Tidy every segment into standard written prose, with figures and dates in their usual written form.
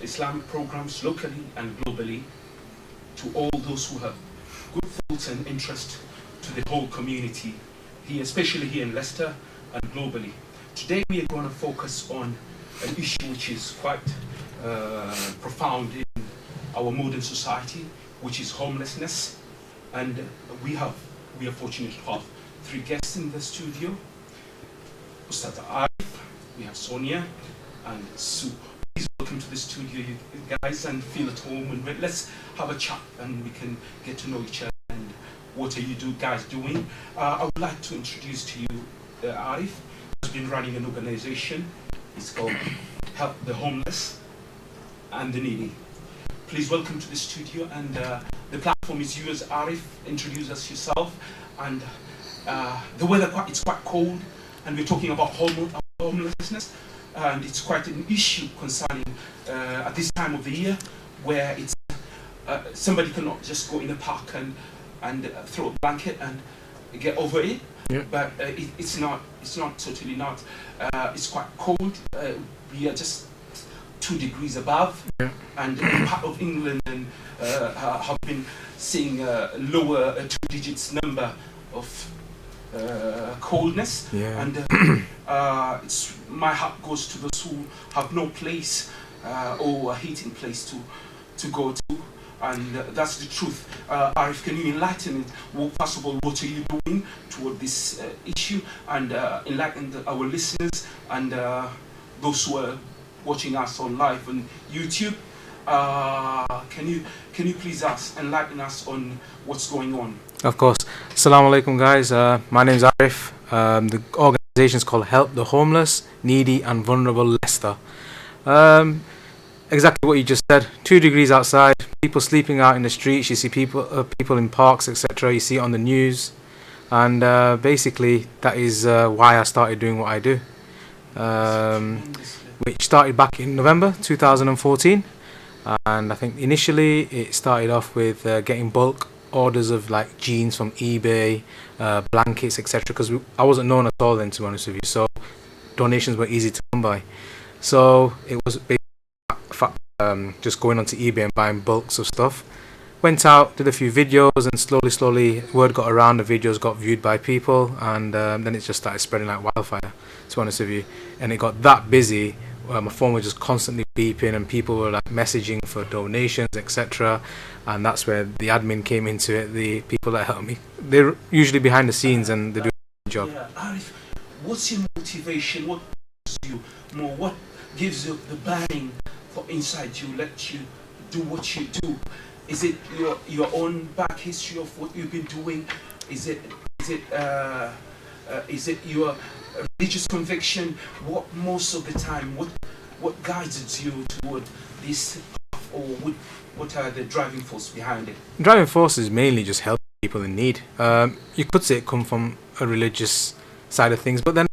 Islamic programs locally and globally to all those who have good thoughts and interest to the whole community, here, especially here in Leicester and globally. Today we are going to focus on an issue which is quite profound in our modern society, which is homelessness. And we are fortunate to have three guests in the studio. Ustad Arif, we have Sonia and Sue. Please welcome to the studio, you guys, and feel at home, and let's have a chat and we can get to know each other. And what are you guys doing? I would like to introduce to you Arif, who's been running an organization. It's called Help the Homeless and the Needy. Please welcome to the studio, and the platform is yours. Arif, introduce us yourself. And the weather, it's quite cold, and we're talking about homelessness, and it's quite an issue concerning at this time of the year, where it's somebody cannot just go in a park and throw a blanket and get over it. Yeah. But it's not totally not. It's quite cold. We are just 2 degrees above, yeah. And part of England have been seeing a lower 2 digits number of coldness, yeah. And my heart goes to those who have no place or a heating place to go to, and that's the truth. Arif, can you enlighten it? Well, first of all, what are you doing toward this issue, and enlighten our listeners and those who are watching us on live on YouTube? Can you please enlighten us on what's going on? Of course. Assalamu alaikum, guys. My name is Arif. The organisation is called Help the Homeless, Needy and Vulnerable Leicester. Exactly what you just said. 2 degrees outside, people sleeping out in the streets. You see people in parks, etc. You see it on the news, and basically that is why I started doing what I do, which started back in November 2014. And I think initially it started off with getting bulk orders of like jeans from eBay, blankets, etc. Because I wasn't known at all then, to be honest with you. So donations were easy to come by. So it was just going onto eBay and buying bulks of stuff. Went out, did a few videos, and slowly word got around. The videos got viewed by people, and then it just started spreading like wildfire, to be honest with you. And it got that busy. My phone was just constantly beeping, and people were like messaging for donations, etc. And that's where the admin came into it. The people that help me, they're usually behind the scenes, and they do a good job. Yeah, Arif, what's your motivation? What gives you more? What gives you the burning for inside you? Let you do what you do? Is it your own back history of what you've been doing? Is it your religious conviction? What most of the time, what guides you toward this path, or what are the driving force behind it? Driving force is mainly just helping people in need. You could say it come from a religious side of things, but then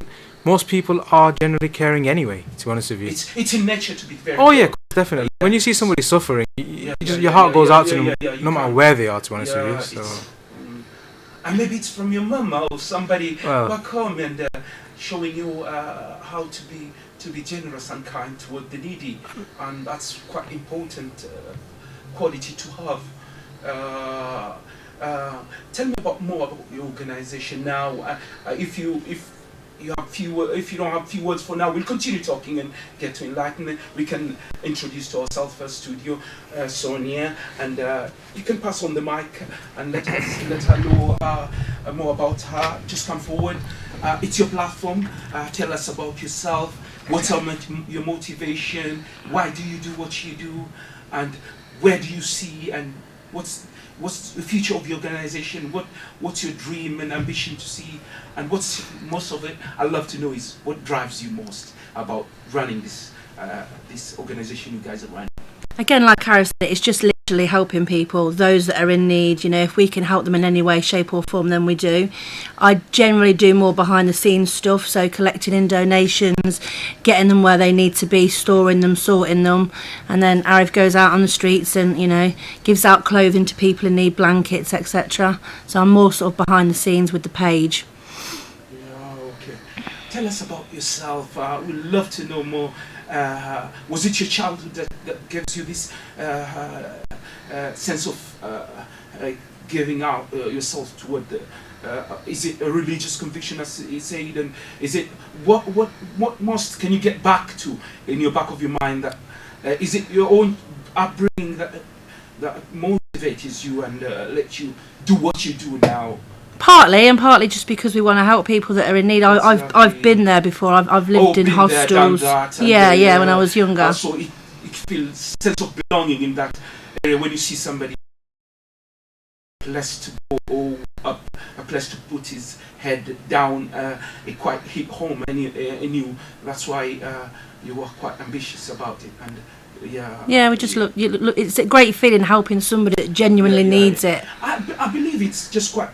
most people are generally caring anyway, to be honest with you. It's in nature to be very yeah, definitely. When you see somebody suffering, your heart goes out to them, no matter where they are, to be honest with you. So. And maybe it's from your mum or somebody back home, and showing you how to be generous and kind toward the needy, and that's quite important quality to have. Tell me more about your organization now. If you don't have few words for now, we'll continue talking and get to enlightenment. We can introduce to ourselves first studio, Sonia, and you can pass on the mic and let her know more about her. Just come forward. It's your platform. Tell us about yourself. What's your motivation? Why do you do what you do? And where do you see, and what's the future of your organization? What's your dream and ambition to see? And what's most of it, I'd love to know, is what drives you most about running this organization you guys are running? Again, like Harry said, it's just literally helping people, those that are in need. You know, if we can help them in any way, shape or form, then we do. I generally do more behind the scenes stuff, so collecting in donations, getting them where they need to be, storing them, sorting them, and then Arif goes out on the streets and, you know, gives out clothing to people in need, blankets, etc. So I'm more sort of behind the scenes with the page. Yeah, okay. tell us about yourself. We'd love to know more. Was it your childhood that gives you this sense of giving out yourself toward the? Is it a religious conviction, as he said, and is it what most can you get back to in your back of your mind? That is it your own upbringing that motivates you and lets you do what you do now? Partly, and partly just because we want to help people that are in need. I've been there before. I've lived in hostels. Yeah, when I was younger. So it feels sense of belonging in that area when you see somebody blessed to go or a place to put his head down. It quite hit home, and you. That's why you were quite ambitious about it, and. Yeah, we just look. It's a great feeling helping somebody that genuinely needs it. I believe it's just quite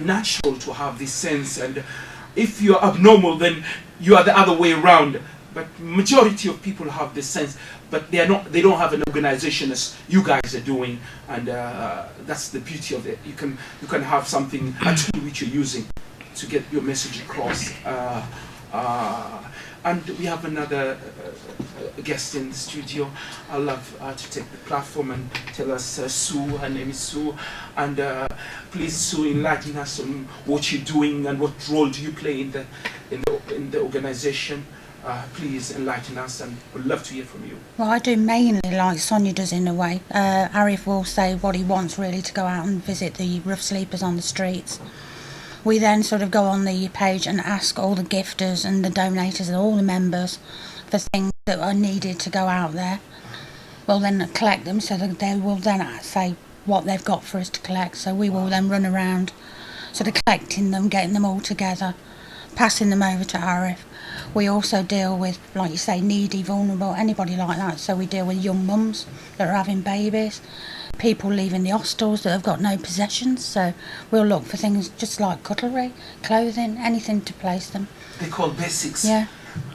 natural to have this sense, and if you're abnormal, then you are the other way around. But majority of people have this sense, but they don't have an organization as you guys are doing, and that's the beauty of it. You can have something, a tool which you're using to get your message across. And we have another guest in the studio. I'd love to take the platform and tell us, Sue, her name is Sue, and please, Sue, enlighten us on what you're doing and what role do you play in the organization. Please enlighten us, and we'd love to hear from you. Well, I do mainly like Sonia does in a way. Arif will say what he wants really to go out and visit the rough sleepers on the streets. We then sort of go on the page and ask all the gifters and the donators and all the members for things that are needed to go out there. We'll then collect them so that they will then say what they've got for us to collect. So we will then run around sort of collecting them, getting them all together, passing them over to Arif. We also deal with, like you say, needy, vulnerable, anybody like that. So we deal with young mums that are having babies, people leaving the hostels that have got no possessions. So we'll look for things just like cutlery, clothing, anything to place them. They call basics. Yeah.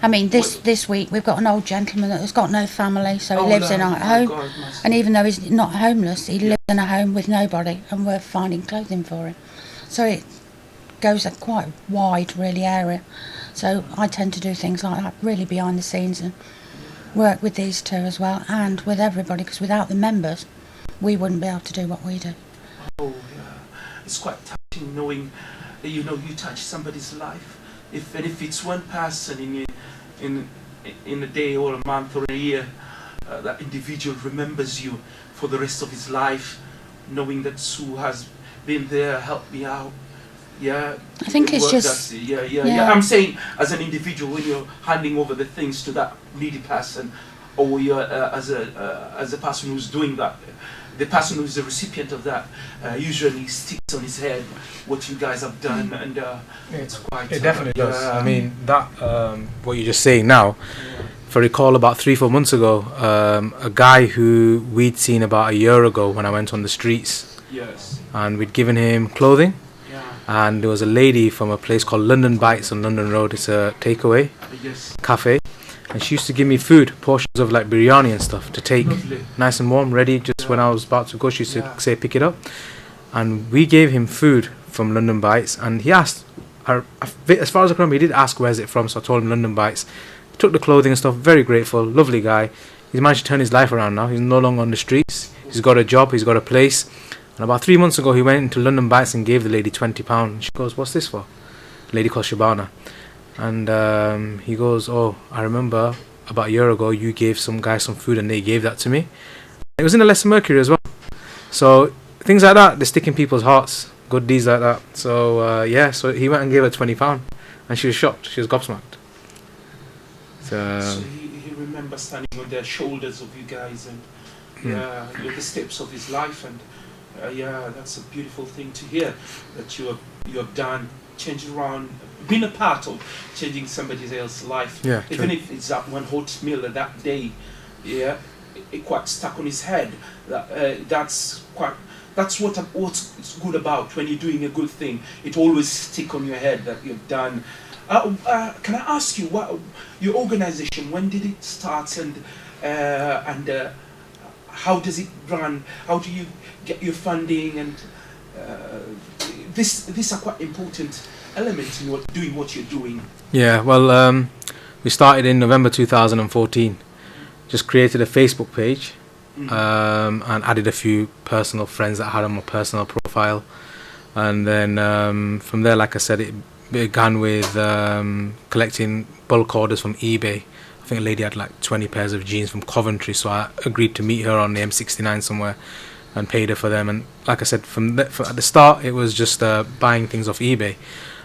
I mean, this week we've got an old gentleman that has got no family, so he lives in our home. God, and even though he's not homeless, he lives in a home with nobody, and we're finding clothing for him. So it goes a quite wide, really, area. So I tend to do things like that, really behind the scenes, and work with these two as well, and with everybody, because without the members, we wouldn't be able to do what we do. Oh, yeah. It's quite touching knowing that, you touch somebody's life. If it's one person in a day or a month or a year, that individual remembers you for the rest of his life, knowing that Sue has been there, helped me out. Yeah, I think it's just yeah. I'm saying, as an individual, when you're handing over the things to that needy person, or you're as a person who's doing that, the person who's the recipient of that usually sticks on his head what you guys have done, and it's quite. It definitely does. I mean, that what you're just saying now. If I recall, about 3-4 months ago, a guy who we'd seen about a year ago when I went on the streets, yes, and we'd given him clothing. And there was a lady from a place called London Bites on London Road. It's a takeaway cafe, and she used to give me food, portions of like biryani and stuff to take, nice and warm, ready. Just when I was about to go, she used to say pick it up, and we gave him food from London Bites. And he asked, as far as I can remember, he did ask where's it from. So I told him London Bites. Took the clothing and stuff. Very grateful, lovely guy. He's managed to turn his life around now. He's no longer on the streets. He's got a job. He's got a place. And about 3 months ago, he went into London Bites and gave the lady £20. She goes, "What's this for?" A lady called Shabana. And he goes, "Oh, I remember about a year ago, you gave some guy some food and they gave that to me." It was in the Lesser Mercury as well. So things like that, they stick in people's hearts. Good deeds like that. So so he went and gave her £20, and she was shocked. She was gobsmacked. So he remembers standing on the shoulders of you guys, and the steps of his life, and that's a beautiful thing to hear, that you have done, changed around, been a part of changing somebody else's life. Yeah, even if it's that one hot meal that day, it quite stuck on his head. That's what's good about when you're doing a good thing. It always stick on your head that you've done. Can I ask you, what your organization, when did it start, and how does it run? How do you get your funding? And these are quite important element in doing what you're doing? Yeah, well, we started in November 2014. Just created a Facebook page, and added a few personal friends that I had on my personal profile. And then from there, like I said, it began with collecting bulk orders from eBay. I think a lady had like 20 pairs of jeans from Coventry, so I agreed to meet her on the M69 somewhere and paid her for them. And like I said, at the start, it was just buying things off eBay.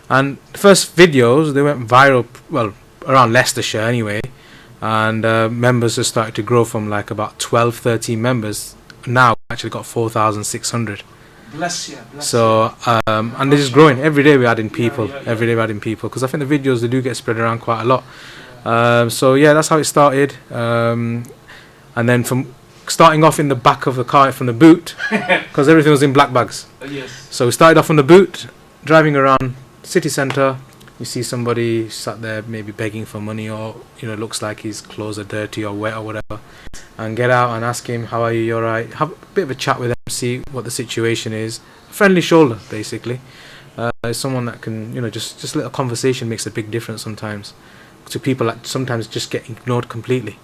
And the first videos, they went viral, well, around Leicestershire anyway. And members have started to grow from like about 12, 13 members. Now actually got 4,600. Bless you. So and this is growing every day. We're adding people. Every day we're adding people, because I think the videos, they do get spread around quite a lot. So yeah, that's how it started. And then from starting off in the back of the car from the boot, because everything was in black bags. Yes. So we started off on the boot, driving around city centre. You see somebody sat there maybe begging for money, or looks like his clothes are dirty or wet or whatever, and get out and ask him, how are you, alright? Have a bit of a chat with him, see what the situation is. A friendly shoulder, basically. Someone that can, just a little conversation makes a big difference sometimes to people that sometimes just get ignored completely.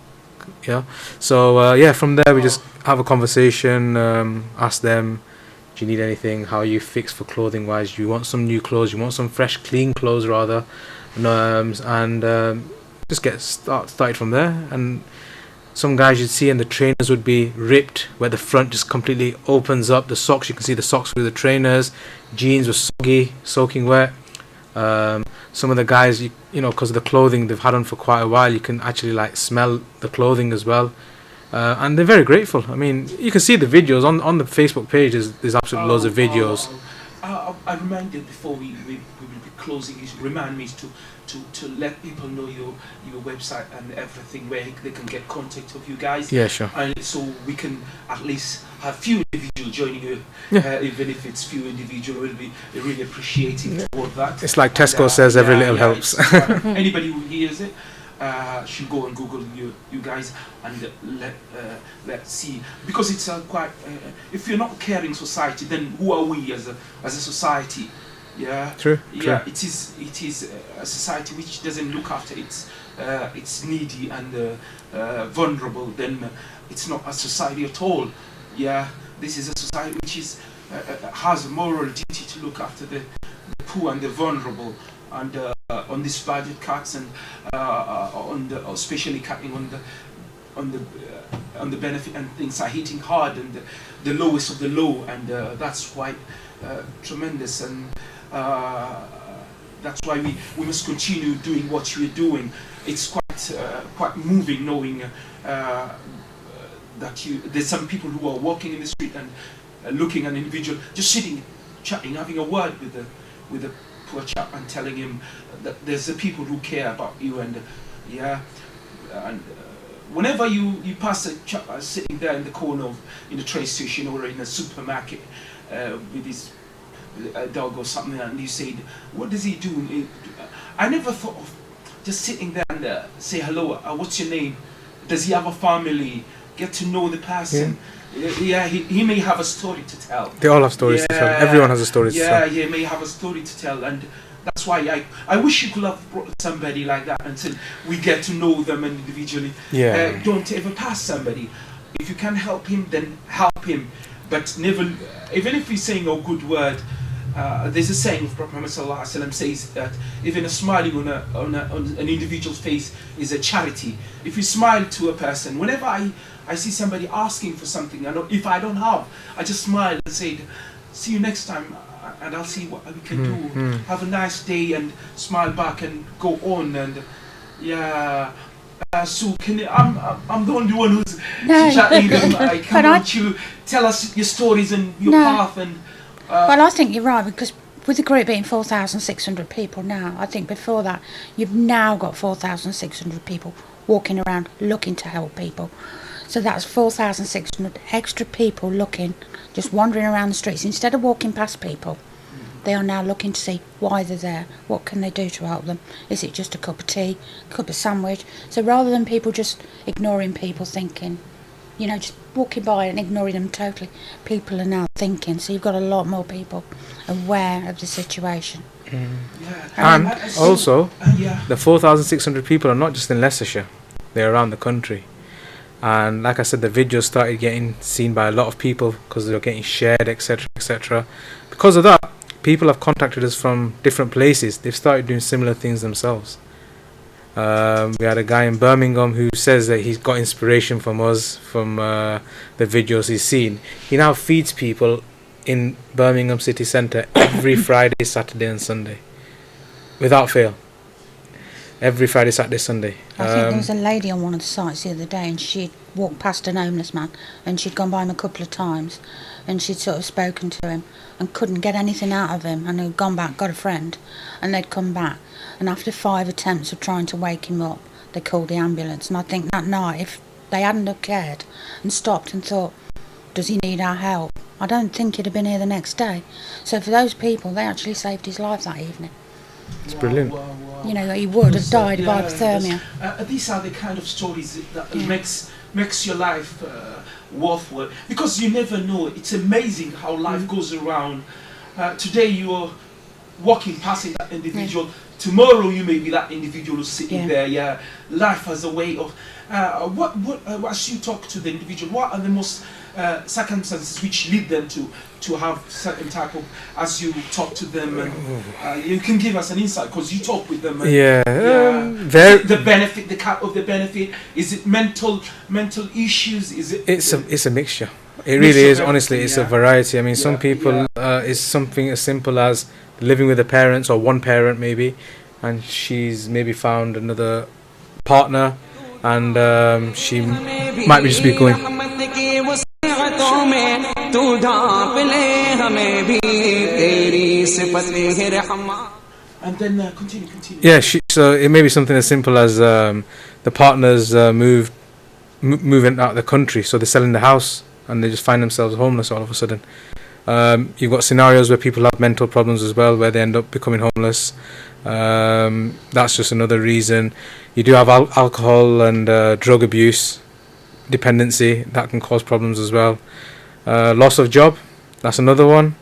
So from there we just have a conversation, ask them, do you need anything? How are you fixed for clothing wise? Do you want some new clothes? You want some fresh, clean clothes rather? And just get started from there. And some guys you'd see, and the trainers would be ripped, where the front just completely opens up. The socks, you can see the socks through the trainers. Jeans were soggy, soaking wet. Some of the guys, because of the clothing they've had on for quite a while, you can actually like smell the clothing as well. And they're very grateful. I mean, you can see the videos on the Facebook page. There's absolutely loads of videos. I reminded before we will be closing. Remind me to let people know your website and everything, where they can get contact of you guys. Yeah, sure. And so we can at least have few individuals joining you. Yeah. Even if it's few individuals, we'll be really appreciating toward that. It's like Tesco says, every little helps. Anybody who hears it should go and Google you guys and let's see, because it's quite. If you're not a caring society, then who are we as a society? Yeah. True. Yeah. It is a society which doesn't look after its needy and vulnerable. Then it's not a society at all. Yeah. This is a society which has a moral duty to look after the poor and the vulnerable. And on this budget cuts, and especially cutting on the benefit, and things are hitting hard, and the lowest of the low, and that's quite tremendous, and that's why we must continue doing what we're doing. It's quite moving knowing that there's some people who are walking in the street and looking at an individual, just sitting, chatting, having a word with the poor chap, and telling him that there's the people who care about you, and whenever you pass a chap sitting there in the corner in a train station or in a supermarket with his dog or something, and you say, what does he do? I never thought of just sitting there and say hello, what's your name, does he have a family, get to know the person. Yeah, he may have a story to tell. They all have stories to tell. Everyone has a story to tell. Yeah, he may have a story to tell, and that's why I wish you could have brought somebody like that until we get to know them individually. Yeah. Don't ever pass somebody. If you can help him, then help him, but never. Even if he's saying a good word, there's a saying of Prophet Muhammad sallallahu alaihi wasallam says that even a smiling on an individual's face is a charity. If you smile to a person, whenever I see somebody asking for something, and if I don't have, I just smile and say, see you next time, and I'll see what we can do. Have a nice day, and smile back and go on. And yeah, so I'm the only one who's chatting. Why don't you tell us your stories and your path? And well, I think you're right, because with the group being 4,600 people now, I think before that you've now got 4,600 people walking around looking to help people. So that's 4,600 extra people looking, just wandering around the streets. Instead of walking past people, they are now looking to see why they're there, what can they do to help them. Is it just a cup of tea, a cup of sandwich? So rather than people just ignoring people thinking you know, just walking by and ignoring them totally. People are now thinking, so you've got a lot more people aware of the situation. And also, yeah. the 4,600 people are not just in Leicestershire, they're around the country. And like I said, the videos started getting seen by a lot of people because they were getting shared, etc., etc. Because of that, people have contacted us from different places. They've started doing similar things themselves. We had a guy in Birmingham who says that he's got inspiration from us, from the videos he's seen. He now feeds people in Birmingham city centre every Friday, Saturday and Sunday, without fail. Every Friday, Saturday, Sunday. I think there was a lady on one of the sites the other day, and she'd walked past an homeless man, and she'd gone by him a couple of times, and she'd sort of spoken to him and couldn't get anything out of him, and had gone back, got a friend, and they'd come back, and after 5 attempts of trying to wake him up, they called the ambulance. And I think that night, if they hadn't have cared and stopped and thought, does he need our help, I don't think he'd have been here the next day. So for those people, they actually saved his life that evening. It's brilliant. Wow. You know, he would have died of hypothermia. These are the kind of stories that makes your life worthwhile, because you never know. It's amazing how life goes around. Today you are walking past that individual. Tomorrow you may be that individual who's sitting there. Yeah, life has a way of. As you talk to the individual, what are the most circumstances which lead them to have certain type of, as you talk to them, and you can give us an insight because you talk with them. And, the benefit, the cap of the benefit. Is it mental issues? Is it? It's a mixture. It really is. Honestly, it's a variety. I mean, some people it's something as simple as living with the parents or one parent maybe, and she's maybe found another partner, and she might be just be going. And then continue. Yeah, so it may be something as simple as the partners moving out of the country, so they're selling the house and they just find themselves homeless all of a sudden. You've got scenarios where people have mental problems as well, where they end up becoming homeless. That's just another reason. You do have alcohol and drug abuse, dependency, that can cause problems as well. Loss of job, that's another one.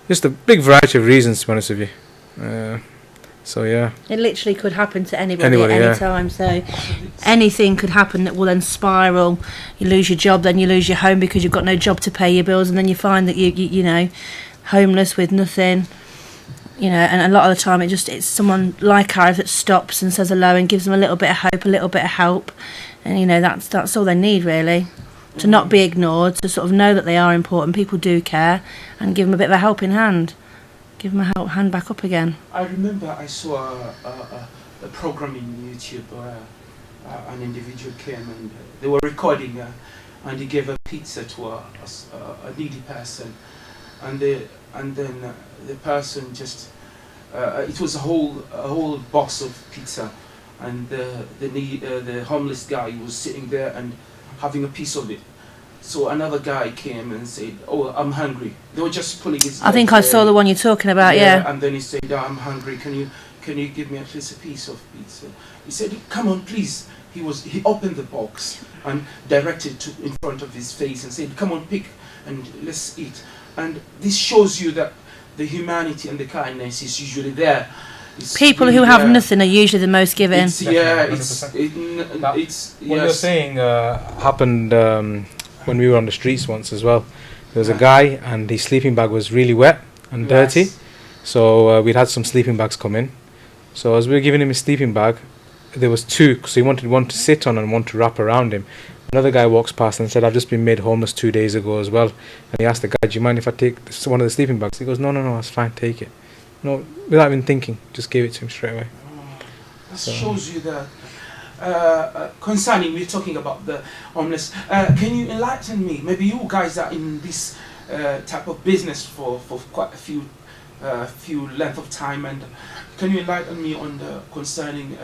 Just a big variety of reasons, to be honest with you. So yeah, it literally could happen to anybody at any time. So anything could happen that will then spiral. You lose your job, then you lose your home because you've got no job to pay your bills, and then you find that you know, homeless with nothing. You know, and a lot of the time it's someone like Arif that stops and says hello and gives them a little bit of hope, a little bit of help, and you know that's all they need really. To not be ignored, to sort of know that they are important, people do care, and give them a bit of a helping hand. Give them a hand back up again. I remember I saw a program in YouTube where an individual came and they were recording and he gave a pizza to a needy person, and then the person just it was a whole box of pizza, and the homeless guy was sitting there and having a piece of it. So another guy came and said, "Oh, I'm hungry." They were just pulling his. I think I saw the one you're talking about. Yeah. And then he said, "Oh, I'm hungry. Can you give me at least a piece of pizza?" He said, "Come on, please." He opened the box and directed to in front of his face and said, "Come on, pick and let's eat." And this shows you that the humanity and the kindness is usually there. People who have nothing are usually the most giving. What you're saying happened when we were on the streets once as well. There was a guy and his sleeping bag was really wet and dirty, so we'd had some sleeping bags come in. So as we were giving him his sleeping bag, there was two, so he wanted one to sit on and one to wrap around him. Another guy walks past and said, "I've just been made homeless 2 days ago as well." And he asked the guy, "Do you mind if I take one of the sleeping bags?" He goes, No, that's fine, take it. No, without even thinking, just gave it to him straight away. That shows you that concerning, we're talking about the homeless. Can you enlighten me? Maybe you guys are in this type of business for quite a few length of time, and can you enlighten me on the concerning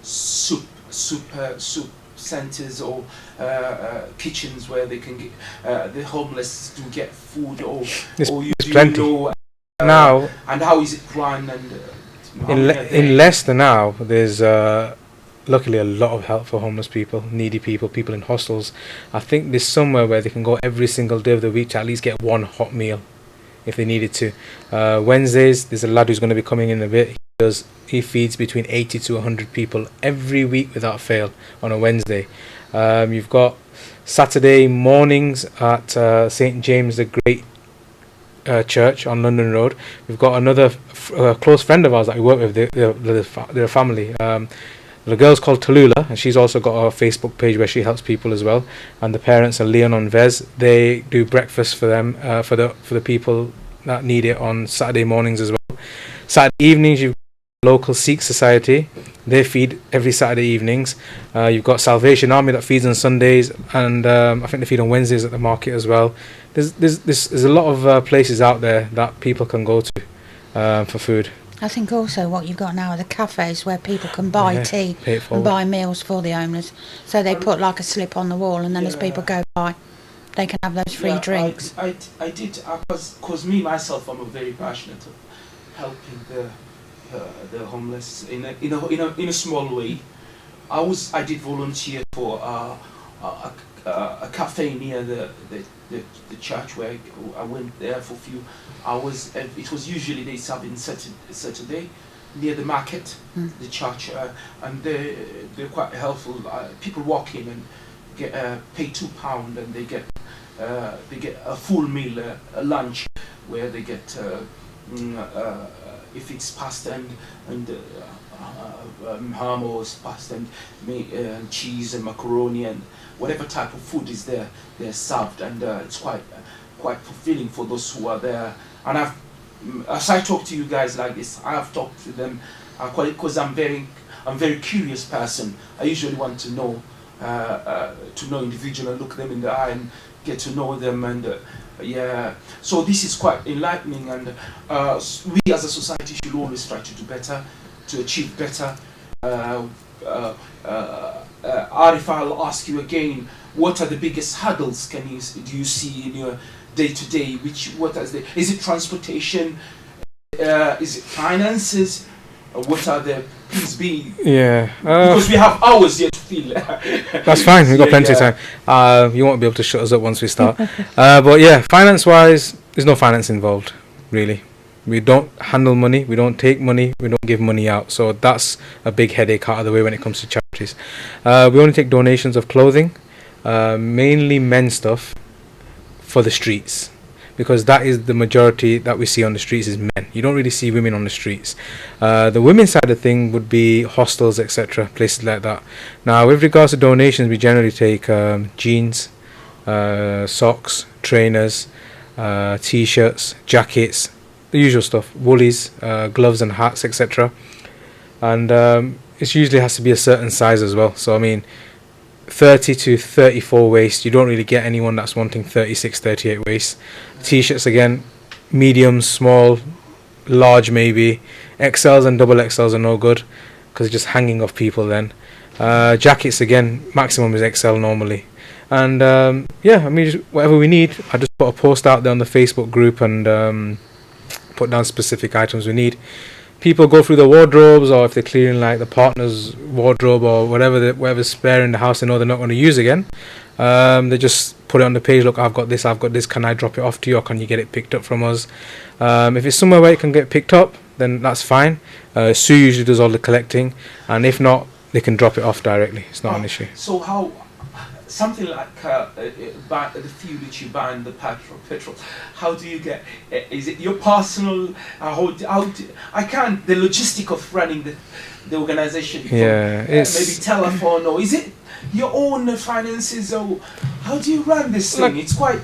soup centers or kitchens where they can get the homeless to get food, or you do plenty. Know now, and how is it run? And in Leicester now, there's luckily a lot of help for homeless people, needy people, people in hostels. I think there's somewhere where they can go every single day of the week to at least get one hot meal if they needed to. Wednesdays, there's a lad who's going to be coming in a bit. He feeds between 80 to 100 people every week without fail on a Wednesday. You've got Saturday mornings at St James the Great Church on London Road. We've got another close friend of ours that we work with. They're a family. The girl's called Tallulah, and she's also got a Facebook page where she helps people as well. And the parents are Leon and Vez. They do breakfast for them, for the people that need it on Saturday mornings as well. Saturday evenings, you've got local Sikh society. They feed every Saturday evenings. You've got Salvation Army that feeds on Sundays, and I think they feed on Wednesdays at the market as well. There's a lot of places out there that people can go to for food. I think also what you've got now are the cafes where people can buy tea and buy meals for the homeless. So they put like a slip on the wall, and then as people go by, they can have those free drinks. I did, because me myself, I'm very passionate of helping the homeless in a small way. I did volunteer for a cafe near the church where I went there for a few hours. It was usually they serve in Saturday near the market, the church, and they're quite helpful. People walk in and get pay £2 and they get a full meal, a lunch, where they get if it's pasta and hummus, pasta and cheese and macaroni and whatever type of food is there, they're served, and it's quite fulfilling for those who are there. And as I talk to you guys like this, I have talked to them because I'm very curious person. I usually want to know individual and look them in the eye and get to know them, and so this is quite enlightening, and we as a society should always try to do better, to achieve better. Arif, I'll ask you again, what are the biggest hurdles do you see in your day-to-day? Is it transportation? Is it finances? What are the, please be, because we have hours yet to fill. That's fine, we've got plenty of time. You won't be able to shut us up once we start. But yeah, finance-wise, there's no finance involved, really. We don't handle money, we don't take money, we don't give money out. So that's a big headache out of the way when it comes to charities. We only take donations of clothing, mainly men's stuff, for the streets, because that is the majority that we see on the streets is men. You don't really see women on the streets. The women's side of the thing would be hostels, etc., places like that. Now, with regards to donations, we generally take jeans, socks, trainers, t-shirts, jackets, the usual stuff, woolies, gloves and hats, etc. And it usually has to be a certain size as well. So I mean, 30 to 34 waist, you don't really get anyone that's wanting 36, 38 waist. T-shirts again, medium, small, large maybe. XLs and double XLs are no good because it's just hanging off people then. Jackets again, maximum is XL normally. And I mean, just whatever we need. I just put a post out there on the Facebook group and put down specific items we need. People go through the wardrobes, or if they're clearing like the partner's wardrobe or whatever's spare in the house they know they're not going to use again, they just put it on the page. Look, I've got this, can I drop it off to you, or can you get it picked up from us? If it's somewhere where it can get picked up, then that's fine. Sue usually does all the collecting, and if not, they can drop it off directly. It's not an issue. So how something like the fuel that you buy in the petrol, how do you get? Is it your personal? I can't. The logistic of running the organization. It's maybe telephone, or is it your own finances, or how do you run this thing? It's quite.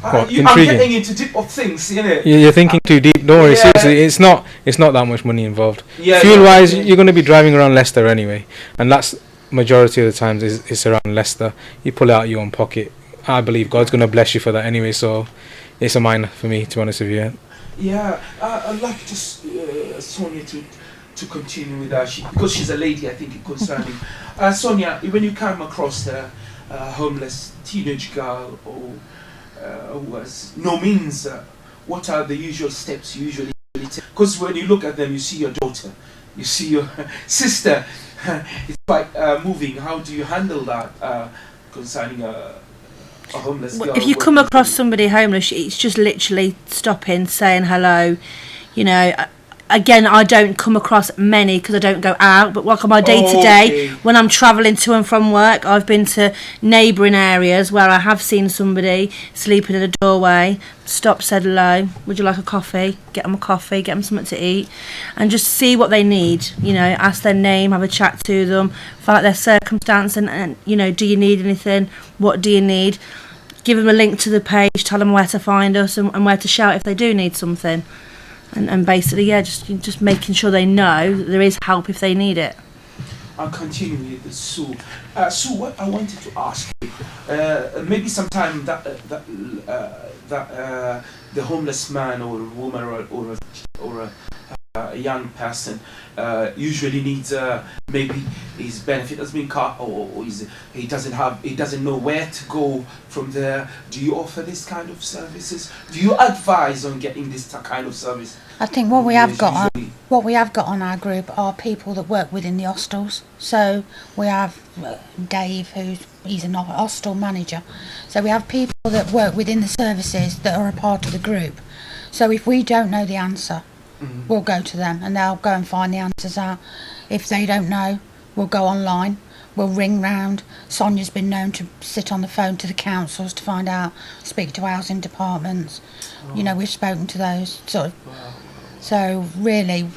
I'm getting into deep of things, you know. You're thinking too deep. Don't worry, seriously, it's not that much money involved. Fuel-wise, you're going to be driving around Leicester anyway, and that's majority of the times it's around Leicester. You pull it out of your own pocket. I believe God's going to bless you for that anyway, so it's a minor for me, to be honest with you. I'd like Sonia to continue with that, because she's a lady, I think, concerning. Sonia, when you come across a homeless teenage girl or who has no means, what are the usual steps you usually take? Because when you look at them, you see your daughter you see your sister. It's quite moving. How do you handle that concerning a homeless girl? If you come across somebody homeless, it's just literally stopping, saying hello. You know, again, I don't come across many because I don't go out, but like on my day to day, when I'm travelling to and from work, I've been to neighbouring areas where I have seen somebody sleeping in a doorway, stopped, said hello, would you like a coffee, get them a coffee, get them something to eat, and just see what they need, you know, ask their name, have a chat to them, find out their circumstance, and you know, do you need anything, what do you need, give them a link to the page, tell them where to find us and where to shout if they do need something. And basically, yeah, just making sure they know that there is help if they need it. I'll continue with Sue. Sue, what I wanted to ask you, maybe sometime that the homeless man or woman or a young person usually needs maybe his benefit has been cut or he doesn't know where to go from there. Do you offer this kind of services? Do you advise on getting this kind of service? I think what we have got on our group are people that work within the hostels. So we have Dave, he's an hostel manager. So we have people that work within the services that are a part of the group. So if we don't know the answer, we'll go to them and they'll go and find the answers out. If they don't know, we'll go online, we'll ring round. Sonia's been known to sit on the phone to the councils to find out, speak to housing departments. You know, we've spoken to those sort of. So really,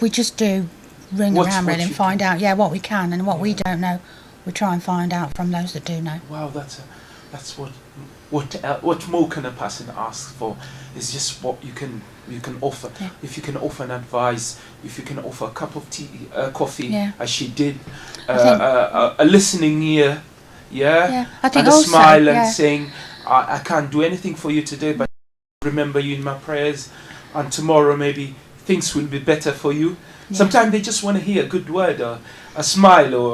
we just do ring around really and find out, what we can, and what we don't know, we try and find out from those that do know. Wow, that's what more can a person ask for? Is just what you can offer. Yeah. If you can offer an advice, if you can offer a cup of tea, coffee, as she did, a listening ear, I think and a also, smile and saying, I can't do anything for you today, but remember you in my prayers, and tomorrow maybe things will be better for you. Yeah. Sometimes they just want to hear a good word or a smile or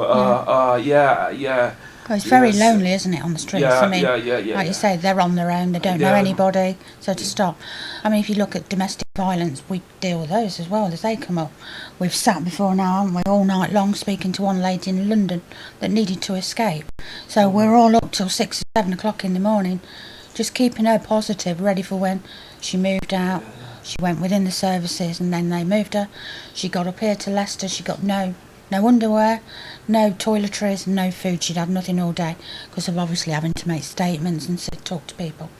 Well, it's very lonely, isn't it, on the streets? I mean, like you say, they're on their own, they don't know anybody, so to stop. I mean, if you look at domestic violence, we deal with those as well as they come up. We've sat before now, haven't we, all night long speaking to one lady in London that needed to escape. So we're all up till 6 or 7 o'clock in the morning, just keeping her positive, ready for when she moved out. She went within the services and then they moved her. She got up here to Leicester, she got no underwear, no toiletries, no food. She'd had nothing all day because of obviously having to make statements and talk to people.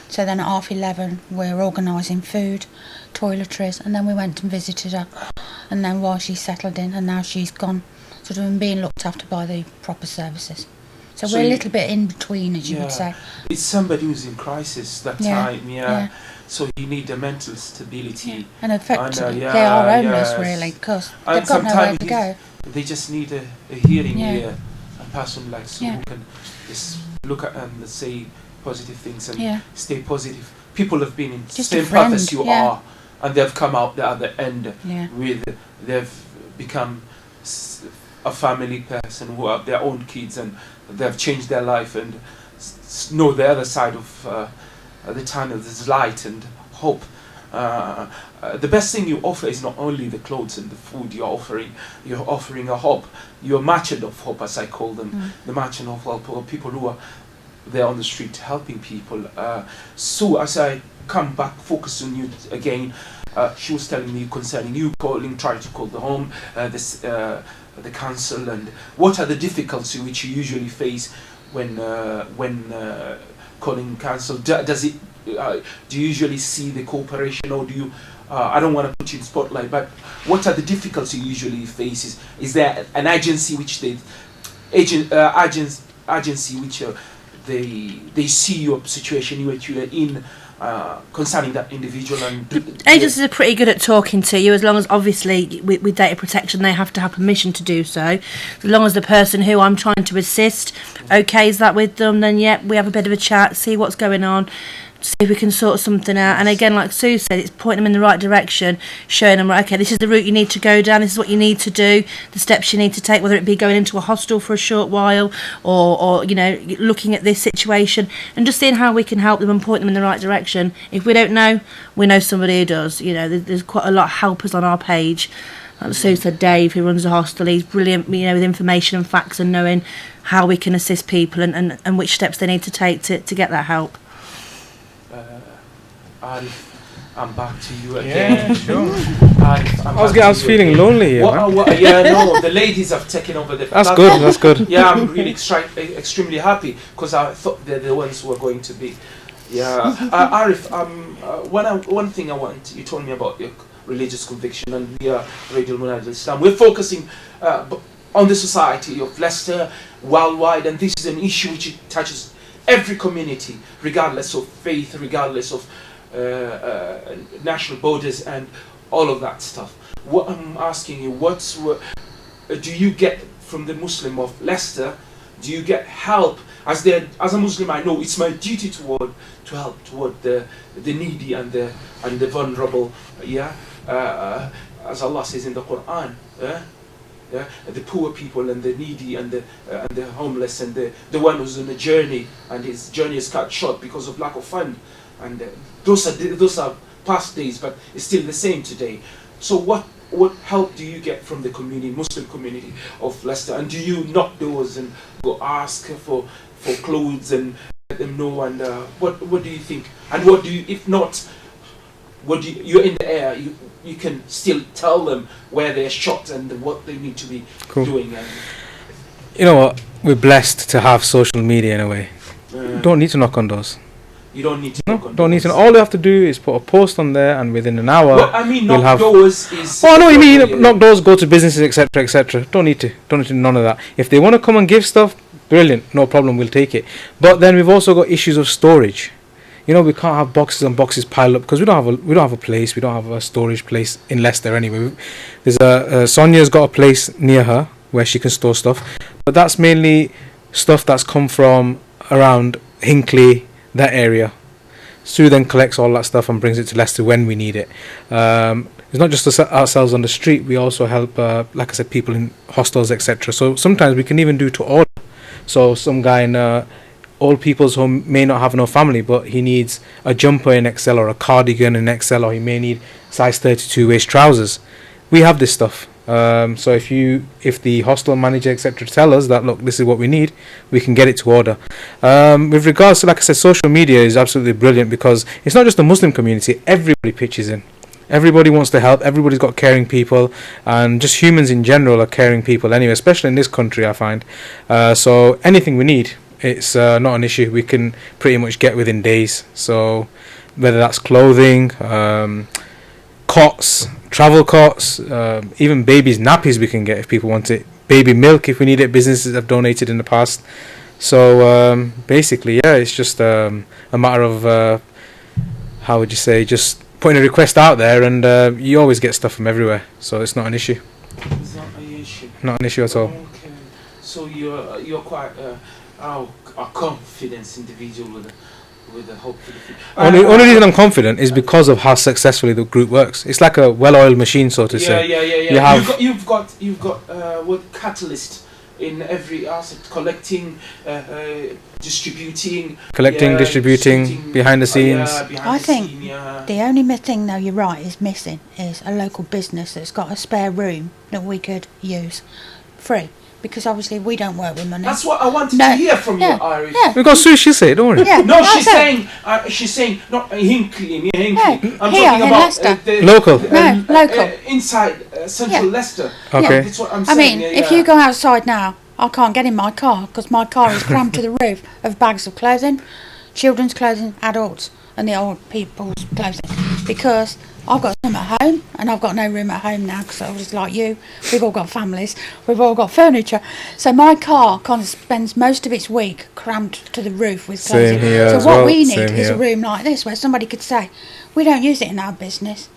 So then at 11:30 we're organising food, toiletries, and then we went and visited her. And then while she settled in, and now she's gone, sort of being looked after by the proper services. So we're a little bit in between, as you would say. It's somebody who's in crisis that time, So you need a mental stability. And effectively, they are homeless really, because they've got nowhere to go. They just need a hearing ear, a person like Sue who can just look at and say positive things and stay positive. People have been in the same path as you are, and they've come out the other end with, they've become a family person who have their own kids and they've changed their life and know the other side of the tunnel. There's light and hope. The best thing you offer is not only the clothes and the food you're offering a hope. You're a merchant of hope, as I call them. The merchant of hope, or people who are there on the street helping people. So as I come back, focus on you again, she was telling me concerning you trying to call the home, the council, and what are the difficulties which you usually face when calling council? Does it? Do you usually see the cooperation, or do you? I don't want to put you in spotlight, but what are the difficulties you usually face? Is there an agency which agency which they see your situation which you are in concerning that individual? And agencies are pretty good at talking to you, as long as obviously with data protection they have to have permission to do so. As long as the person who I'm trying to assist okays that with them, then we have a bit of a chat, see what's going on, see if we can sort something out. And again, like Sue said, it's pointing them in the right direction, showing them, right, okay, this is the route you need to go down, this is what you need to do, the steps you need to take, whether it be going into a hostel for a short while or you know, looking at this situation and just seeing how we can help them and point them in the right direction. If we don't know, we know somebody who does. You know, there's quite a lot of helpers on our page. Like Sue said, Dave, who runs the hostel, he's brilliant, you know, with information and facts and knowing how we can assist people and which steps they need to take to get that help. Arif, I'm back to you again. Yeah, sure. Arif, I was feeling lonely here, man. No, the ladies have taken over the That's platform. good, that's good. Yeah, I'm really extremely happy because I thought they're the ones who are going to be. Yeah, Arif, one thing I want, you told me about your religious conviction, and we are Radio Munadil Islam. We're focusing on the society of Leicester worldwide, and this is an issue which touches every community, regardless of faith, regardless of national borders and all of that stuff. What I'm asking you, what do you get from the Muslim of Leicester? Do you get help? As a Muslim, I know it's my duty to help toward the needy and the vulnerable. Yeah, as Allah says in the Quran. Yeah, the poor people and the needy and the homeless and the one who's on a journey and his journey is cut short because of lack of fund. And those are past days, but it's still the same today. So what help do you get from the community, Muslim community of Leicester? And do you knock doors and go ask for clothes and let them know? And what do you think? And what do you, if not, you're in the air, you can still tell them where they're shot and what they need to be doing. And you know what? We're blessed to have social media in a way. Don't need to knock on doors. You don't need to No, knock on don't need doors. to. All you have to do is put a post on there, and within an hour, Well, I mean, we'll knock have. doors is. Oh, I know what you mean. Yeah. Knock doors, go to businesses, etc., etc. Don't need to none of that. If they want to come and give stuff, brilliant, no problem, we'll take it. But then we've also got issues of storage. You know, we can't have boxes and boxes piled up because we don't have a place. We don't have a storage place in Leicester anyway. There's Sonia's got a place near her where she can store stuff, but that's mainly stuff that's come from around Hinckley, that area. Sue then collects all that stuff and brings it to Leicester when we need it. It's not just ourselves on the street. We also help, like I said, people in hostels, etc. So sometimes we can even do to order. So some guy in old people's home may not have no family, but he needs a jumper in XL or a cardigan in XL, or he may need size 32 waist trousers. We have this stuff. So if the hostel manager, etc., tell us that, look, this is what we need, we can get it to order. With regards to, like I said, social media is absolutely brilliant because it's not just the Muslim community, everybody pitches in. Everybody wants to help, everybody's got caring people, and just humans in general are caring people anyway, especially in this country, I find. So anything we need, it's not an issue, we can pretty much get within days. So whether that's clothing, cots, travel cots, even babies' nappies we can get if people want it. Baby milk if we need it, businesses have donated in the past. So basically, yeah, it's just a matter of, how would you say, just putting a request out there, and you always get stuff from everywhere. So it's not an issue. It's not an issue. Not an issue at all. Okay. So you're quite a confident individual with the hope for the future. Only reason I'm confident is because of how successfully the group works. It's like a well-oiled machine, so to say. Yeah. You've got what catalyst in every asset, collecting, distributing, distributing behind the scenes. I think the only thing, though, you're right, is missing is a local business that's got a spare room that we could use free. Because obviously we don't work with money. That's what I wanted to hear from you, Irish. Yeah. We've got sushi, say it, don't worry. Yeah, No, she's saying not Hinckley, near Hinckley. I'm here talking in about Leicester. Local. Local. Inside central Leicester. Okay. That's what I'm I saying. mean, if you go outside now, I can't get in my car because my car is crammed to the roof of bags of clothing, children's clothing, adults, and the old people's clothing. Because I've got some at home, and I've got no room at home now because obviously, like you, we've all got families, we've all got furniture. So my car kind of spends most of its week crammed to the roof with clothing. Same here as so what well, we need same is here. a room like this where somebody could say, we don't use it in our business.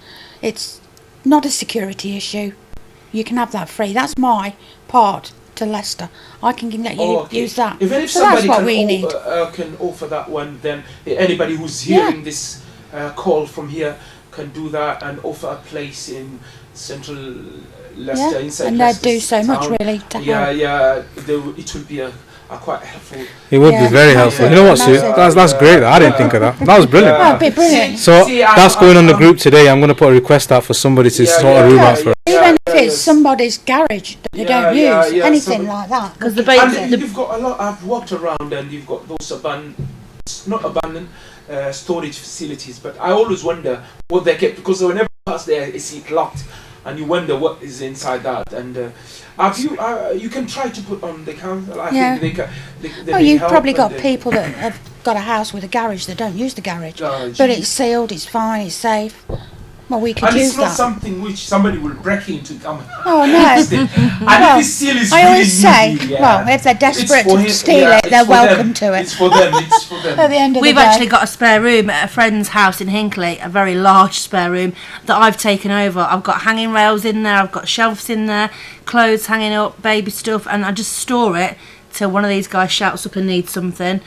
It's not a security issue. You can have that free. That's my part to Leicester. I can let you use that. If so somebody that's what we need. can offer that one, then anybody who's hearing this call from here can do that and offer a place in central Leicester, inside and Leicester they'd do so much town. really to help. It would be a quite helpful. It would Yeah. be very helpful. You know what, Sue? Massive. That's great. I didn't think of that. That was brilliant. Well, it'd be brilliant. So See, that's going on the group today. I'm going to put a request out for somebody to sort a room out for us. Even it's somebody's garage that they don't use, anything like that. Because and you've got a lot. I've walked around and you've got those not abandoned storage facilities. But I always wonder what they kept, because whenever I pass there, I see it locked, and you wonder what is inside that. And have you? You can try to put on the council. I think they can. Well, you've probably got people that have got a house with a garage that don't use the garage, but it's sealed, it's fine, it's safe. Well, we could use that. And it's not something which somebody will break into come. Oh no! And if seal is I really always say, needy, well, if they're desperate to steal it, they're welcome to it. It's for them. It's for them. At the end of We've the day. actually got a spare room at a friend's house in Hinckley, a very large spare room that I've taken over. I've got hanging rails in there, I've got shelves in there, clothes hanging up, baby stuff, and I just store it till one of these guys shouts up and needs something.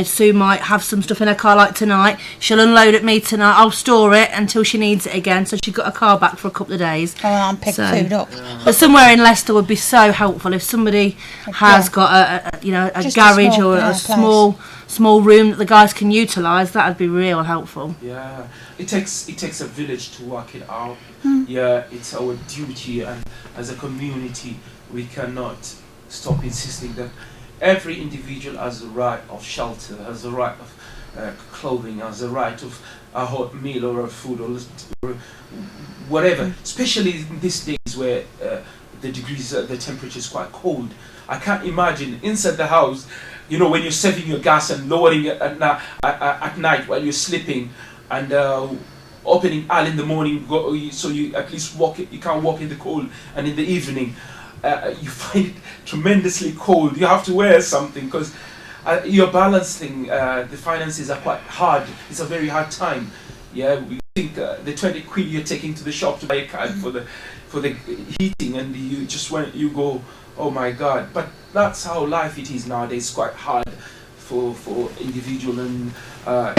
Sue might have some stuff in her car like tonight. She'll unload at me tonight. I'll store it until she needs it again. So she's got her car back for a couple of days. And pick food up. But somewhere in Leicester would be so helpful if somebody has got a garage or a small room that the guys can utilise. That would be real helpful. Yeah, it takes a village to work it out. Yeah, it's our duty, and as a community, we cannot stop insisting that every individual has the right of shelter, has the right of clothing, has the right of a hot meal or a food or whatever. Especially in these days where the temperature is quite cold. I can't imagine inside the house, when you're saving your gas and lowering it at night while you're sleeping, and opening early in the morning, so you at least you can't walk in the cold, and in the evening you find it tremendously cold. You have to wear something because you're balancing. The finances are quite hard. It's a very hard time. Yeah, we think the 20 quid you're taking to the shop to buy a card for the heating, and you go, oh my God. But that's how life it is nowadays. It's quite hard for individual, and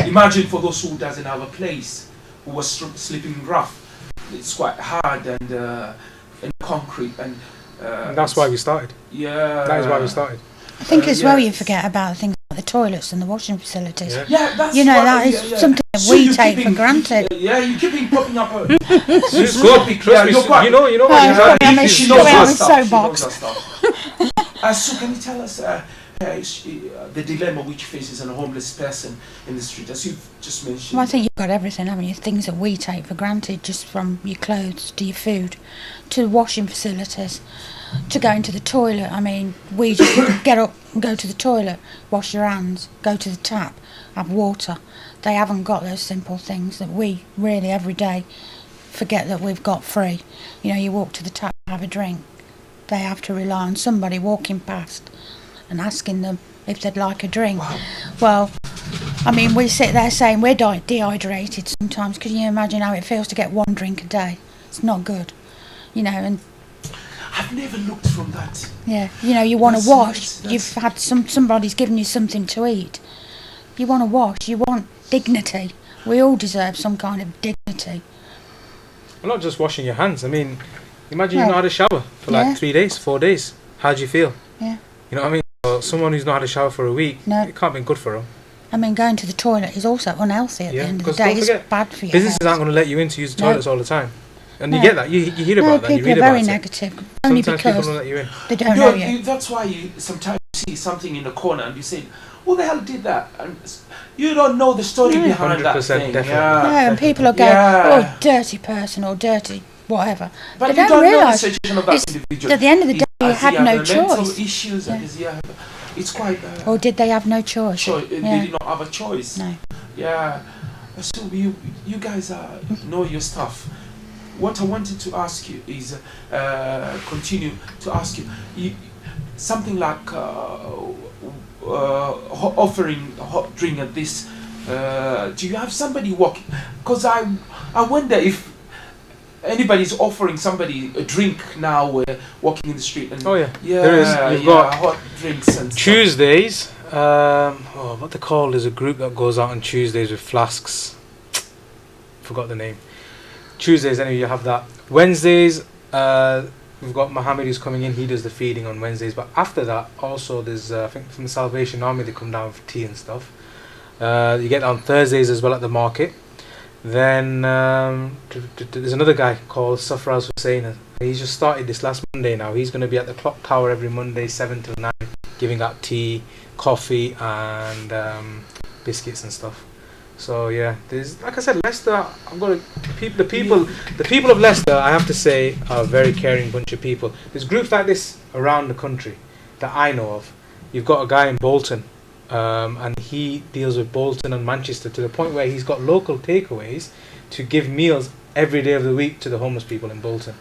imagine for those who doesn't have a place, who was sleeping rough. It's quite hard and concrete, and that's why we started. Yeah, that is why we started. I think as well you forget about things like the toilets and the washing facilities. Yeah, that's that is something that we take for granted. Yeah, you keep popping up. It's good. Trust me. You know what she knows her stuff. So can you tell us the dilemma which faces a homeless person in the street, as you've just mentioned? Well, I think you've got everything, haven't you? Things that we take for granted, just from your clothes to your food, to washing facilities, to going to the toilet. I mean, we just get up and go to the toilet, wash your hands, go to the tap, have water. They haven't got those simple things that we really every day forget that we've got free. You walk to the tap, have a drink. They have to rely on somebody walking past and asking them if they'd like a drink. Wow. Well, I mean, we sit there saying we're dehydrated sometimes. Can you imagine how it feels to get one drink a day? It's not good, and I've never looked from that. Yeah, you want to wash. You've had somebody's given you something to eat. You want to wash. You want dignity. We all deserve some kind of dignity. Well, not just washing your hands. I mean, imagine you've not had a shower for like 3 days, 4 days. How do you feel? Yeah. You know what I mean? So someone who's not had a shower for a week, it can't be good for them. I mean, going to the toilet is also unhealthy at the end of the day. It's bad for you. Businesses aren't going to let you in to use the toilets all the time. And you get that. You hear about that. You read people are about very it. negative. Only Sometimes because people don't let you in. they don't know you. That's why you sometimes see something in the corner and you say, who the hell did that? And you don't know the story behind that thing. Definitely. Yeah, and people will go, oh, dirty person or dirty whatever. But they you don't realise realise of that individual. at the end of the day, he had no choice. Issues, it's quite. Or did they have no choice? They did not have a choice. No. Yeah. So you guys know your stuff. What I wanted to ask you is continue to ask you something like offering a hot drink at this. Do you have somebody walking? Because I wonder if anybody's offering somebody a drink now walking in the street. And there is. You've got hot drinks and Tuesdays. What they call is a group that goes out on Tuesdays with flasks. Forgot the name. Tuesdays, anyway, you have that. Wednesdays, we've got Mohammed who's coming in. He does the feeding on Wednesdays. But after that, also there's I think from the Salvation Army they come down for tea and stuff. You get on Thursdays as well at the market. Then there's another guy called Safraz Hussain. He's just started this last Monday now. He's going to be at the clock tower every Monday 7 till 9, giving out tea, coffee and biscuits and stuff. So yeah, there's, like I said, Leicester. The people of Leicester, I have to say, are a very caring bunch of people. There's groups like this around the country that I know of. You've got a guy in Bolton, and he deals with Bolton and Manchester to the point where he's got local takeaways to give meals every day of the week to the homeless people in Bolton.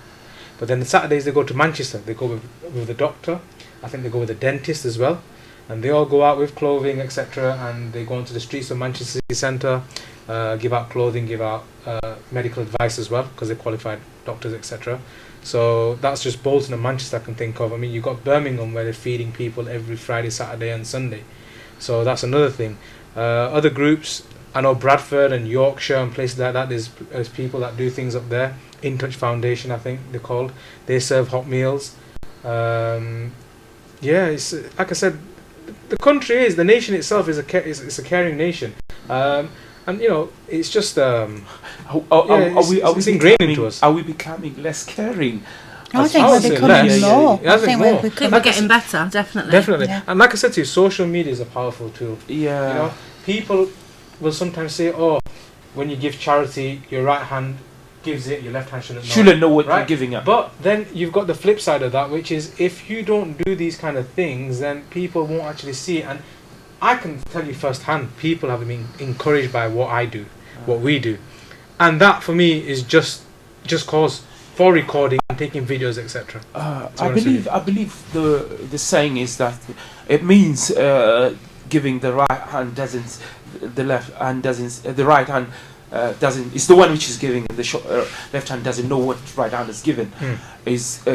But then the Saturdays they go to Manchester. They go with the doctor. I think they go with the dentist as well. And they all go out with clothing, etc. And they go onto the streets of Manchester City Centre, give out clothing, give out medical advice as well, because they're qualified doctors, etc. So that's just Bolton and Manchester I can think of. I mean, you've got Birmingham where they're feeding people every Friday, Saturday and Sunday. So that's another thing. Other groups, I know Bradford and Yorkshire and places like that, there's people that do things up there. In Touch Foundation, I think they're called. They serve hot meals. Yeah, it's like I said, the country the nation itself is it's a caring nation, and you know it's just it's ingrained into us. Are we becoming less caring? I think we're becoming more. I think more. I think we're getting better, definitely. Definitely, Yeah. and like I said to you, social media is a powerful tool. Yeah. You know, people will sometimes say, "Oh, when you give charity, your right hand gives it, your left hand shouldn't know what right? you're giving up. But then you've got the flip side of that, which is if you don't do these kind of things, then people won't actually see it. And I can tell you firsthand, people have been encouraged by what I do, what we do, and that for me is just cause for recording and taking videos, etc. I believe the saying is that it means giving the right hand doesn't, the left hand doesn't, the right hand doesn't. It's the one which is giving, and the left hand doesn't know what right hand is given.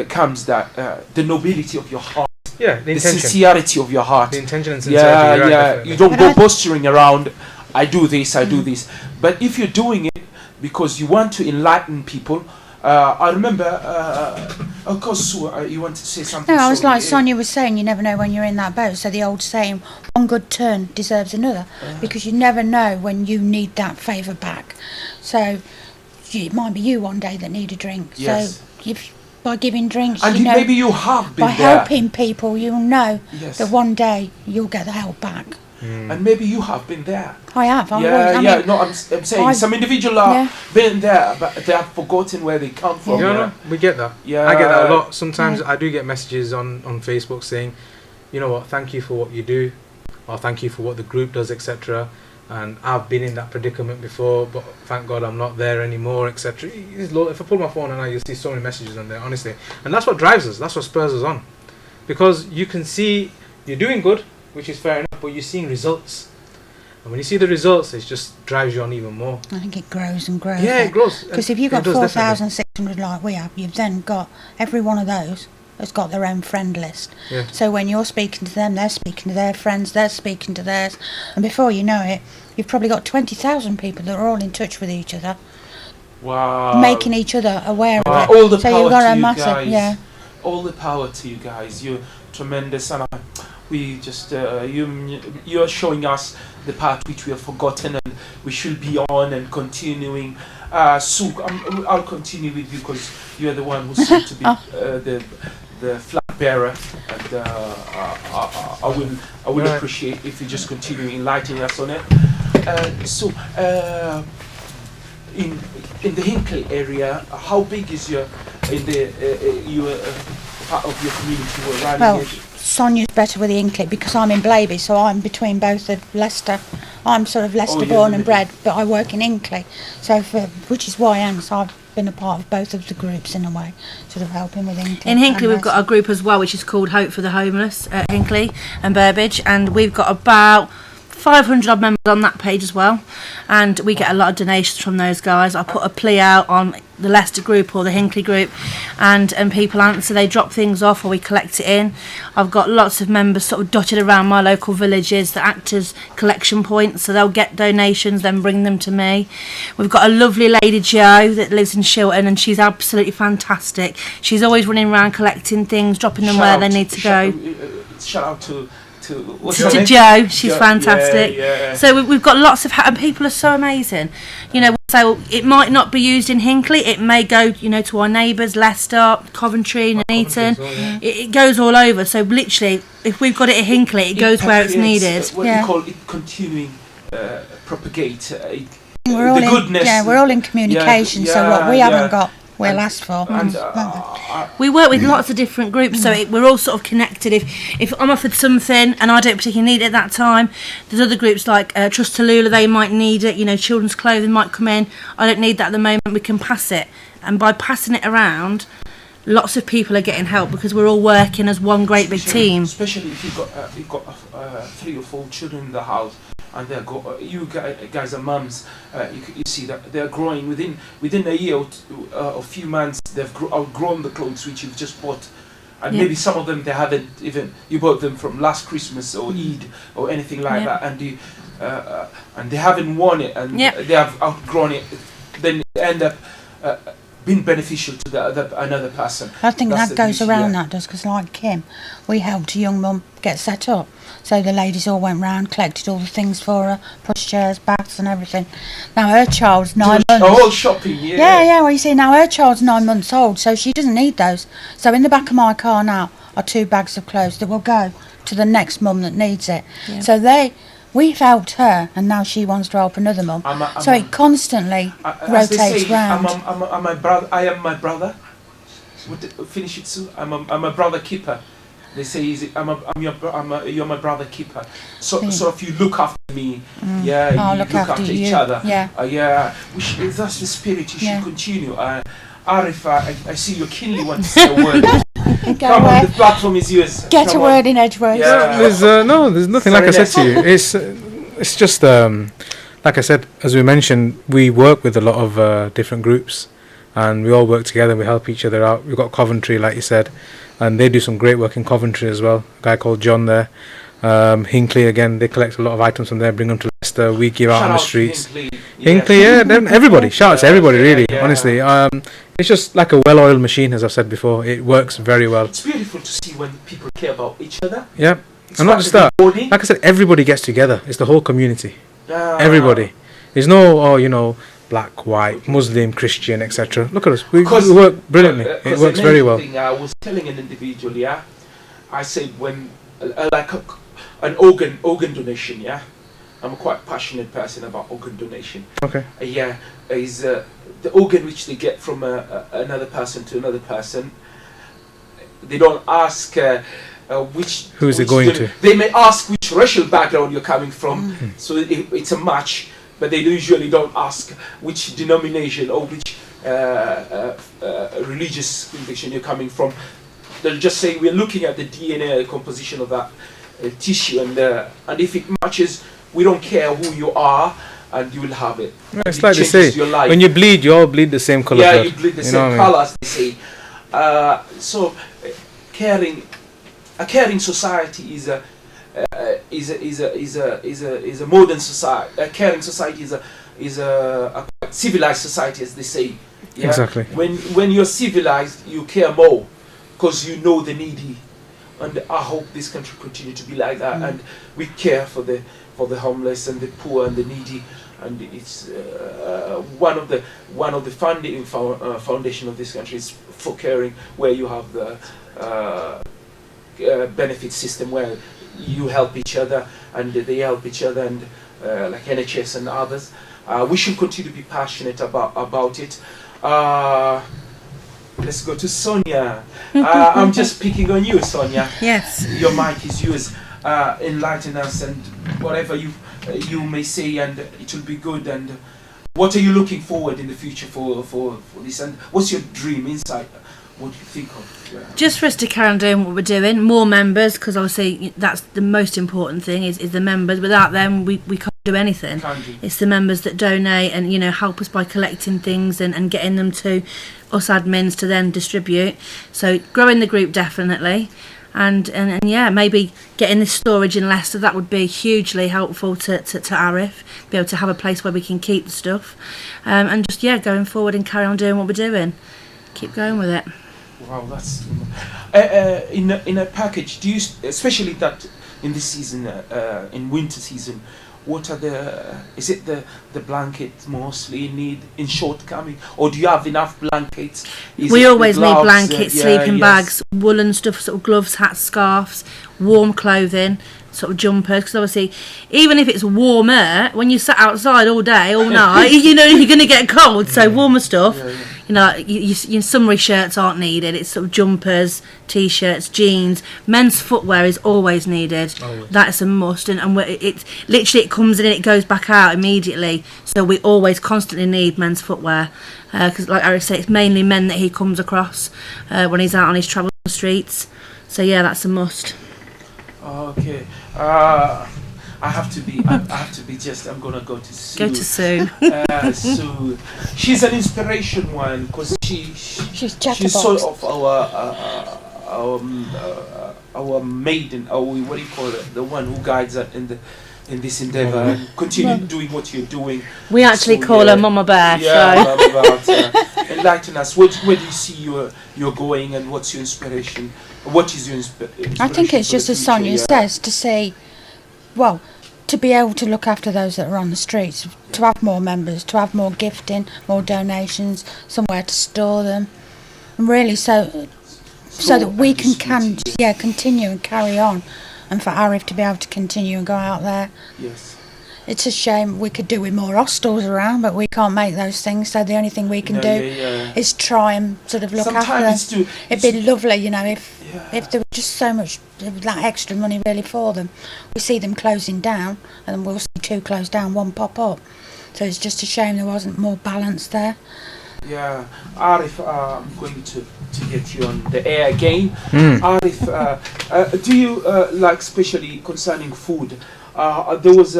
Comes that the nobility of your heart. Yeah, the sincerity of your heart. The intention and sincerity. Yeah. You don't go posturing around. I do this. I do this. But if you're doing it because you want to enlighten people. I remember, of course, you want to say something. No, I was like Sonia was saying, you never know when you're in that boat. So the old saying, one good turn deserves another, because you never know when you need that favour back. So it might be you one day that need a drink. Yes. So by giving drinks, and you know, maybe you have been by there. helping people, you'll know Yes. that one day you'll get the help back. And maybe you have been there. I have. I mean, no, I'm saying some individual have been there, but they have forgotten where they come from. No, we get that. Yeah, I get that a lot. Sometimes I do get messages on Facebook saying, you know what, thank you for what you do, or thank you for what the group does, etc. And I've been in that predicament before, but thank God I'm not there anymore, etc. If I pull my phone and you'll see so many messages on there, honestly. And that's what drives us. That's what spurs us on, because you can see you're doing good, which is fair enough, but you're seeing results. And when you see the results, it just drives you on even more. I think it grows and grows. Yeah, it grows. Because if you've got 4,600 like we have, you've then got every one of those has got their own friend list. Yeah. So when you're speaking to them, they're speaking to their friends, they're speaking to theirs. And before you know it, you've probably got 20,000 people that are all in touch with each other. Wow. Making each other aware of it. All the so power you've got to a you massive, guys. yeah. All the power to you guys. You're tremendous, and we just you're showing us the part which we have forgotten, and we should be on and continuing. Sue, I'll continue with you because you're the one who's soon to be the flag bearer, and I will appreciate if you just continue enlightening us on it. In the Hinckley area, how big is your part of your community who are running it? Sonia's better with the Hinckley because I'm in Blaby, so I'm between both of Leicester. I'm sort of Leicester born and bred, but I work in Hinckley, which is why I've been a part of both of the groups in a way, sort of helping with Hinckley. In Hinckley we've got a group as well which is called Hope for the Homeless at Hinckley and Burbage, and we've got about 500 odd members on that page as well, and we get a lot of donations from those guys. I put a plea out on the Leicester group or the Hinckley group, and people answer, they drop things off or we collect it in. I've got lots of members sort of dotted around my local villages that act as collection points, so they'll get donations, then bring them to me. We've got a lovely lady Jo that lives in Shilton, and she's absolutely fantastic. She's always running around collecting things, dropping them where they need to go. Shout out to Jo, she's fantastic. Yeah. So we've got lots of and people are so amazing. You know, So it might not be used in Hinckley. It may go, to our neighbours, Leicester, Coventry, Nuneaton. It goes all over. So literally, if we've got it at Hinckley, it goes where it's needed. What you call it continuing, propagate. We're all goodness. we're all in communication. So what we haven't got, we'll ask for. And, we work with lots of different groups, so we're all sort of connected. If I'm offered something and I don't particularly need it at that time, there's other groups like Trust Tallulah, they might need it. Children's clothing might come in. I don't need that at the moment. We can pass it, and by passing it around, lots of people are getting help because we're all working as one great big team. Especially if you've got 3 or 4 children in the house, and you guys are mums. You see that they're growing within a year or a few months. They've outgrown the clothes which you've just bought, and maybe some of them they haven't even. You bought them from last Christmas or Eid or anything like that, and they haven't worn it, and they have outgrown it. Then they end up being beneficial to another person. I think that goes around, that does, because like Kim, we helped a young mum get set up. So the ladies all went round, collected all the things for her, pushchairs, bags and everything. Now her child's 9 months. Oh, shopping, well you see, now her child's 9 months old, so she doesn't need those. So in the back of my car now are 2 bags of clothes that will go to the next mum that needs it. Yeah. So we've helped her, and now she wants to help another mum. So it constantly rotates round. I am my brother. Finish it soon. I'm a brother keeper. They say, you're my brother keeper. So if you look after me, you look after each other. That's the spirit. You should continue. Arif, I see you keenly want to say a word. Come on, the platform is yours. Get a word in edgeways. Yeah. There's nothing. Like I said to you, it's just like I said, as we mentioned, we work with a lot of different groups, and we all work together. We help each other out. We've got Coventry, like you said, and they do some great work in Coventry as well. A guy called John there. Hinckley again, they collect a lot of items from there, bring them to Leicester. We give out on the streets. Hinckley, everybody. Shout out to everybody, really. Honestly, it's just like a well-oiled machine, as I've said before. It works very well. It's beautiful to see when people care about each other. Yeah, and not just that. Like I said, everybody gets together. It's the whole community. Everybody. There's no, black, white, Muslim, Christian, etc. Look at us. We work brilliantly. It works very well. I was telling an individual, I said when an organ donation, I'm a quite passionate person about organ donation. Okay. Is the organ which they get from another person to another person. They don't ask who's it going to. They may ask which racial background you're coming from, so it's a match. But they usually don't ask which denomination or which religious conviction you're coming from. They'll just say we're looking at the DNA composition of that tissue, and if it matches, we don't care who you are, and you will have it. Yeah, it's like they say, when you bleed, you all bleed the same colour. Yeah, you bleed the same colour, as they say. So, a caring society is a modern society. A caring society is a civilized society, as they say. Yeah? Exactly. When you're civilized, you care more because you know the needy, and I hope this country continue to be like that. And we care for the homeless and the poor and the needy, and it's one of the foundation of this country is for caring, where you have the benefit system where you help each other and they help each other, and like NHS and others. We should continue to be passionate about it. Let's go to Sonia. I'm just picking on you, Sonia. Yes. Your mic is yours. Enlighten us, and whatever you may say, and it will be good. And what are you looking forward in the future for this? And what's your dream inside? What do you think of? Just for us to carry on doing what we're doing, more members, because obviously that's the most important thing is the members. Without them, we can't do anything. It's the members that donate and help us by collecting things and getting them to us admins to then distribute. So growing the group definitely, and maybe getting this storage in Leicester, that would be hugely helpful to Arif, be able to have a place where we can keep the stuff, and just going forward and carry on doing what we're doing. Keep going with it. Wow, that's in a package. Do you, especially that in this season, in winter season, what are is it the blankets mostly need in shortcoming, or do you have enough blankets? We always need blankets, sleeping bags, woolen stuff, sort of gloves, hats, scarves, warm clothing, sort of jumpers, because obviously even if it's warmer, when you sat outside all day, all night, you know you're going to get cold, so warmer stuff. You know, your summery shirts aren't needed. It's sort of jumpers, t-shirts, jeans. Men's footwear is always needed. That's a must, and it literally, it comes in and it goes back out immediately. So we always constantly need men's footwear, because like Eric said, it's mainly men that he comes across when he's out on his travel streets. So yeah, that's a must. Okay. I have to be just, I'm gonna go to Sue. Go to Sue. Sue, she's an inspiration one, because she's sort of our maiden, or what do you call it, the one who guides us in this endeavour, and continue doing what you're doing. We actually call her Mama Bear. Yeah, Mama Bear. Enlighten us. Where do you see you're going, and what's your inspiration? What is your inspiration? I think it's just as Sonia says, to see, well, to be able to look after those that are on the streets, to have more members, to have more gifting, more donations, somewhere to store them, and really so that we can continue and carry on, and for Arif to be able to continue and go out there. Yes. It's a shame we could do with more hostels around, but we can't make those things, so the only thing we can do is try and sort of look after them. It'd be lovely, you know, if there was just so much that extra money really for them. We see them closing down, and we'll see 2 close down, 1 pop up. So it's just a shame there wasn't more balance there. Yeah, Arif, I'm going to get you on the air again. Arif, do you like, especially concerning food? There was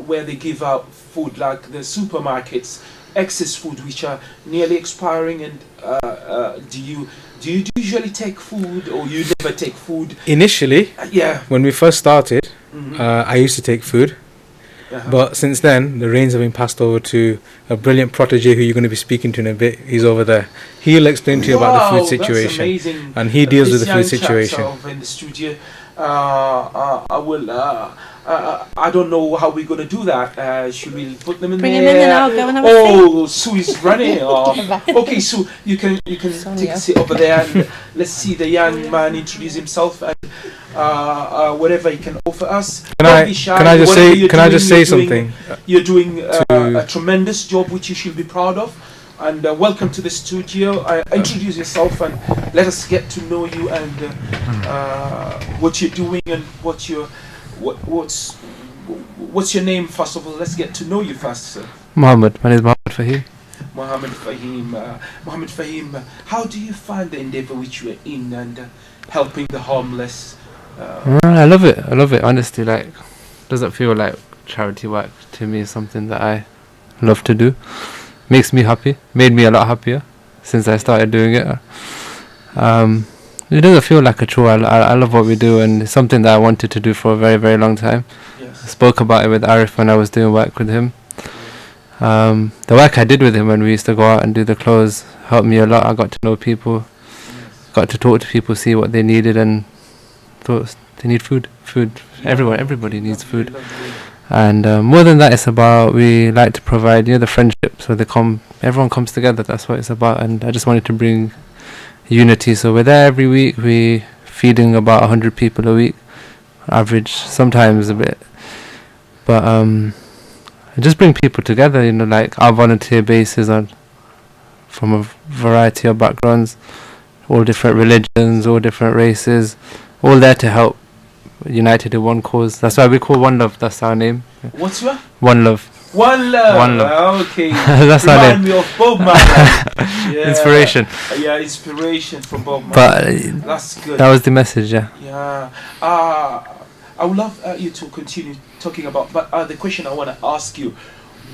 where they give out food, like the supermarkets, excess food which are nearly expiring, and do you usually take food, or you never take food? Initially, when we first started, I used to take food, but since then the reins have been passed over to a brilliant protege who you're going to be speaking to in a bit. He's over there. He'll explain to you about the food situation, that's amazing. And he deals with the food situation. In the studio, I will. I don't know how we're gonna do that. Should we put them in Bring there? him in and I'll go and have a seat. Sue is running. Okay, Sue, you can take a seat over there, and let's see the young man introduce himself and whatever he can offer us. Can I just say something? You're doing a tremendous job, which you should be proud of. And welcome to the studio. Introduce yourself and let us get to know you, and what you're doing, and what's your name first of all. Let's get to know you first, sir. Mohammed. My name is Mohammed Fahim. Mohammed Fahim, how do you find the endeavour which you are in, and helping the homeless? I love it. Honestly, like, doesn't feel like charity work to me. Is something that I love to do. Makes me happy. Made me a lot happier since I started doing it. It doesn't feel like a chore. I love what we do, and it's something that I wanted to do for a very, very long time. Yes. I spoke about it with Arif when I was doing work with him. The work I did with him when we used to go out and do the clothes helped me a lot. I got to know people, got to talk to people, see what they needed, and thought they need food. Everybody needs food. And more than that, it's about, we like to provide, the friendships where everyone comes together. That's what it's about. And I just wanted to bring unity. So we're there every week. We feeding about 100 people a week, average, sometimes a bit. But I just bring people together. Like our volunteer bases are from a variety of backgrounds, all different religions, all different races, all there to help. United in one cause. That's why we call One Love. That's our name. What's your? One Love. One Love. Okay. That's our name. Remind me of Bob Marley. Inspiration. Yeah, inspiration from Bob Marley. But that's good. That was the message. Yeah. Yeah. I would love you to continue talking about. But the question I want to ask you: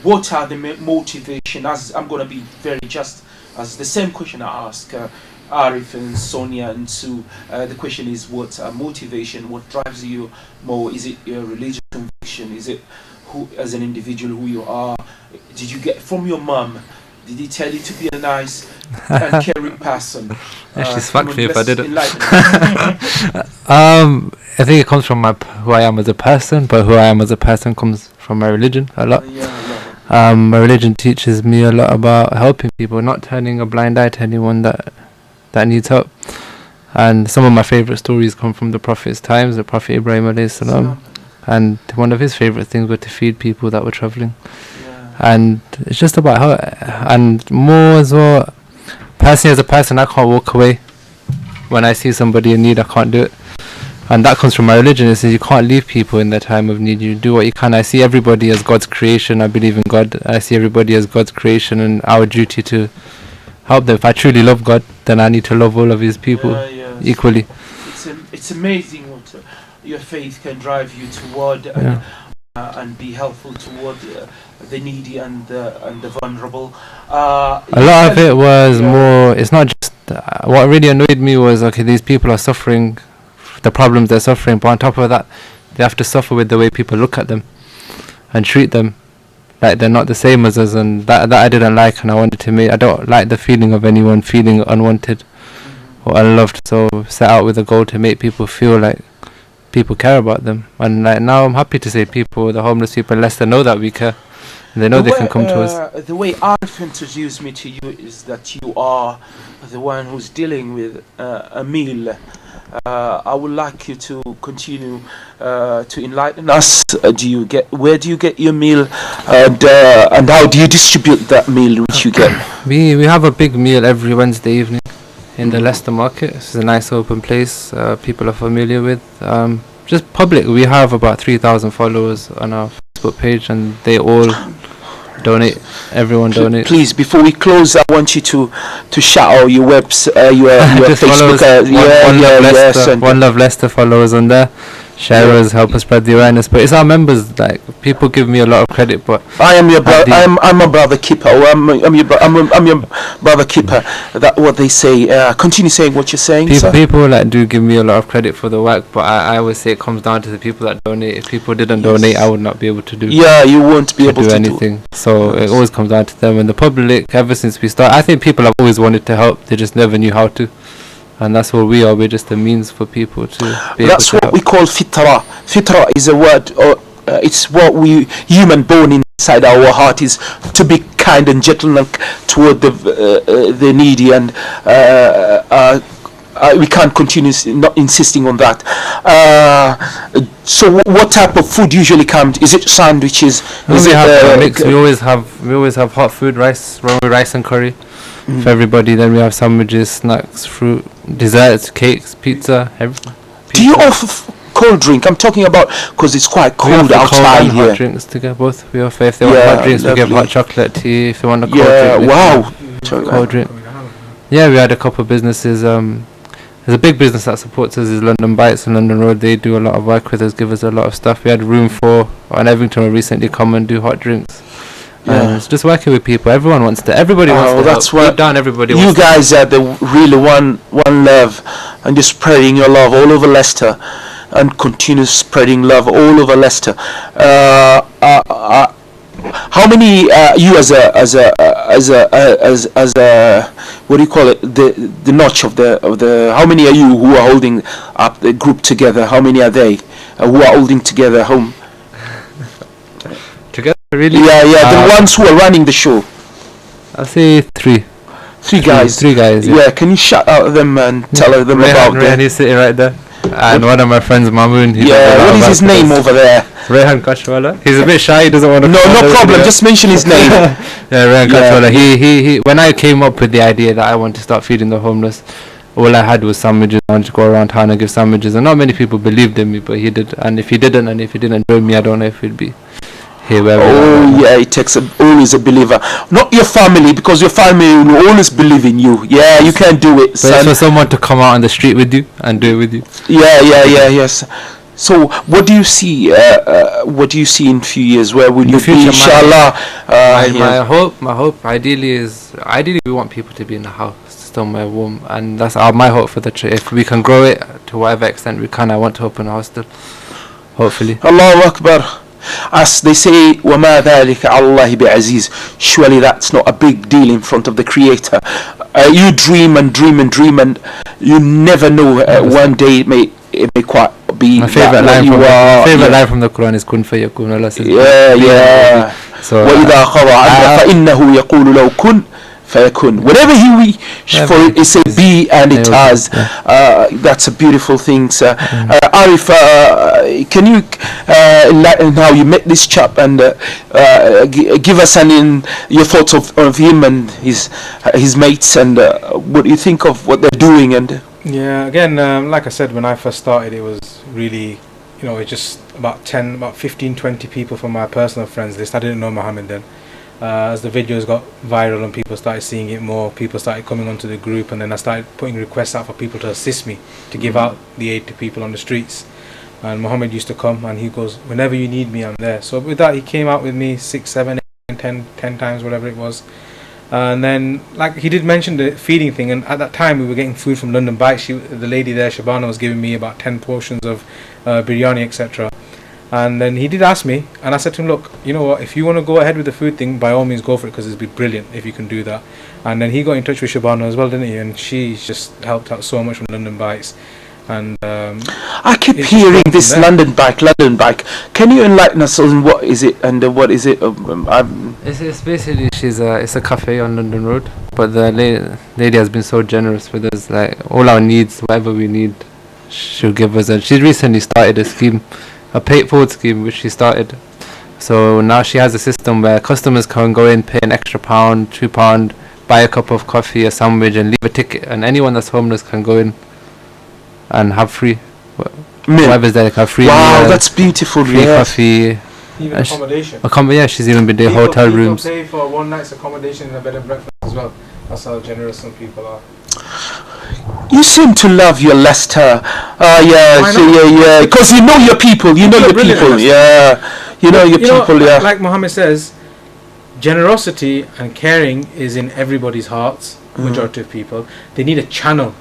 what are the motivation? As I'm going to be very just as the same question I ask. Arif and Sonia and Sue, the question is, what motivation, what drives you more? Is it your religious conviction? Is it who, as an individual, who you are? Did you get from your mum? Did he tell you to be a nice and caring person? She's fucked me if I didn't. I think it comes from who I am as a person, but who I am as a person comes from my religion a lot. My religion teaches me a lot about helping people, not turning a blind eye to anyone that needs help. And some of my favourite stories come from the Prophet's times, the Prophet Ibrahim alayhi salam. And one of his favourite things were to feed people that were travelling. And it's just about how, and more as well, personally as a person, I can't walk away. When I see somebody in need, I can't do it. And that comes from my religion. It says you can't leave people in their time of need. You do what you can. I see everybody as God's creation. I believe in God. I see everybody as God's creation and our duty to help them. If I truly love God, then I need to love all of his people equally. It's amazing what your faith can drive you toward and be helpful toward the needy and the vulnerable. A lot of it was more, it's not just, what really annoyed me was, okay, these people are suffering, the problems they're suffering, but on top of that, they have to suffer with the way people look at them and treat them like they're not the same as us, and that I didn't like, and I wanted to make, I don't like the feeling of anyone feeling unwanted or unloved, so set out with a goal to make people feel like people care about them. And like now I'm happy to say people, the homeless people in Leicester know that we care, and they know they can come to us. The way Arif introduced me to you is that you are the one who's dealing with a meal. I would like you to continue to enlighten us. Where do you get your meal, and how do you distribute that meal which you get? We have a big meal every Wednesday evening in the Leicester Market. It's a nice open place. People are familiar with. Just public. We have about 3,000 followers on our Facebook page, and they all donate. Everyone donates. Please, before we close, I want you to shout out your your Facebook. One Love Leicester followers on there. Sharers help us spread the awareness, but it's our members. Like, people give me a lot of credit, but I am your brother. I'm a brother keeper. I'm your brother keeper. That what they say. Continue saying what you're saying. People like do give me a lot of credit for the work, but I always say it comes down to the people that donate. If people didn't donate, I would not be able to do. Yeah, you won't be able to do anything. So it always comes down to them and the public. Ever since we started, I think people have always wanted to help. They just never knew how to. And that's what we are. We're just a means for people to be able to what help. We call fitra. Fitra is a word, or it's what we human born inside our heart is to be kind and gentle toward the needy, and we can't continue not insisting on that. So what type of food usually comes? Is it sandwiches? Is it a mix? We always have hot food, rice and curry. For everybody. Then we have sandwiches, snacks, fruit, desserts, cakes, pizza, everything. Do you offer cold drink? I'm talking about because it's quite cold outside here. Hot drinks together, both. We offer. If they want hot drinks, we give hot chocolate tea. If they want a cold drink, wow, cold drink. Yeah, we had a couple of businesses. There's a big business that supports us, is London Bites and London Road. They do a lot of work with us, give us a lot of stuff. We had Room 4 on Evington will recently come and do hot drinks. It's just working with people. Everyone wants to. Everybody wants to. That's what. Deep down, everybody. You guys are the really one love, and you're spreading your love all over Leicester, and continue spreading love all over Leicester. How many you as a what do you call it? The notch of the. How many are you who are holding up the group together? How many are they who are holding together home? Together, really? Yeah, the ones who are running the show. I'll say three guys. Yeah, can you shout out them and tell them about them? He's sitting right there. And one of my friends, Mamoon. What is his name over there? Rehan Kashwala. He's a bit shy. He doesn't want to. No problem. Just mention his name. Rehan Kashwala. He. When I came up with the idea that I want to start feeding the homeless, all I had was sandwiches. I wanted to go around town and give sandwiches, and not many people believed in me, but he did. And if he didn't join me, I don't know if he'd be here. It takes always a believer, not your family, because your family will always believe in you. Yeah, you can do it. But it's for someone to come out on the street with you and do it with you. Yes. So, what do you see? What do you see in a few years? Where will you be, inshallah? My hope, ideally, we want people to be in the house, somewhere warm, and that's my hope for the trip. If we can grow it to whatever extent we can, I want to open a hostel. Hopefully. Allahu Akbar. As they say, وَمَا ذَلِكَ عَلَى اللَّهِ بِعَزِيزٍ. Surely that's not a big deal in front of the Creator. You dream and dream and dream, and you never know. One day it may quite be My favorite line you from are. line from the Quran is kun fayakun. Allah says, Yeah. So وإذا قضى أمرا فإنه يقول له كن فيكون. Whatever he wish for it, it say be, and it has. That's a beautiful thing, sir. Arif, can you enlighten how you met this chap, and give us your thoughts of him and his mates, and what do you think of what they're doing? And Yeah, again, like I said, when I first started, it was really, it's just about 15, 20 people from my personal friends list. I didn't know Mohammed then. As the videos got viral and people started seeing it more, people started coming onto the group, and then I started putting requests out for people to assist me to give out the aid to people on the streets. And Mohammed used to come and he goes, whenever you need me, I'm there. So with that, he came out with me 6, 7, 8, 10 times, whatever it was. And then, like he did mention the feeding thing, and at that time we were getting food from London Bites. The lady there, Shabana, was giving me about 10 portions of biryani, etc. And then he did ask me, and I said to him, look, you know what, if you want to go ahead with the food thing, by all means go for it, because it'd be brilliant if you can do that. And then he got in touch with Shabana as well, didn't he? And she just helped out so much from London Bites. And I keep hearing this London Bike. Can you enlighten us on what is it, and what is it? it's basically it's a cafe on London Road, but the lady has been so generous with us. Like all our needs, whatever we need, she'll give us. And she's recently started a scheme, a pay it forward scheme, which she started. So now she has a system where customers can go in, pay an extra £1, £2, buy a cup of coffee, a sandwich, and leave a ticket. And anyone that's homeless can go in and have free. Whoever's there can have free. Wow, that's beautiful. Free coffee. Even accommodation. Yeah, she's even been doing hotel rooms. People pay for one night's accommodation in a bed and breakfast as well. That's how generous some people are. You seem to love your Leicester. Yeah. Because you know your people. You know your people. Yeah. You know your people. Yeah. Like Mohammed says, generosity and caring is in everybody's hearts. Majority of people, they need a channel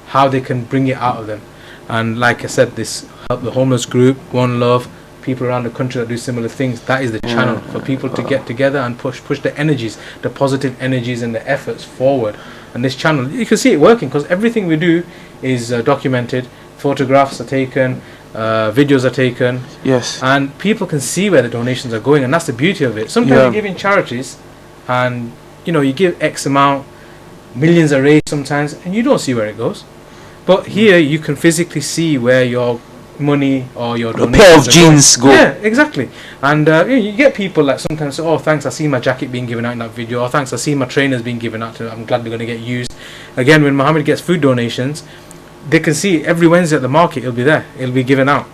how they can bring it out of them. And like I said, this help the homeless group, One Love, people around the country that do similar things, that is the channel for people to get together and push the energies, the positive energies and the efforts forward. And this channel, you can see it working, because everything we do is documented, photographs are taken, videos are taken, yes, and people can see where the donations are going, and that's the beauty of it. Sometimes you give in charities and you give X amount, millions are raised sometimes, and you don't see where it goes. But here you can physically see where your money or your donations, a pair of jeans go. Yeah, exactly. And you get people that sometimes say, oh, thanks, I see my jacket being given out in that video, or thanks, I see my trainers being given out, I'm glad they're going to get used. Again, when Mohammed gets food donations, they can see every Wednesday at the market, it'll be there, it'll be given out.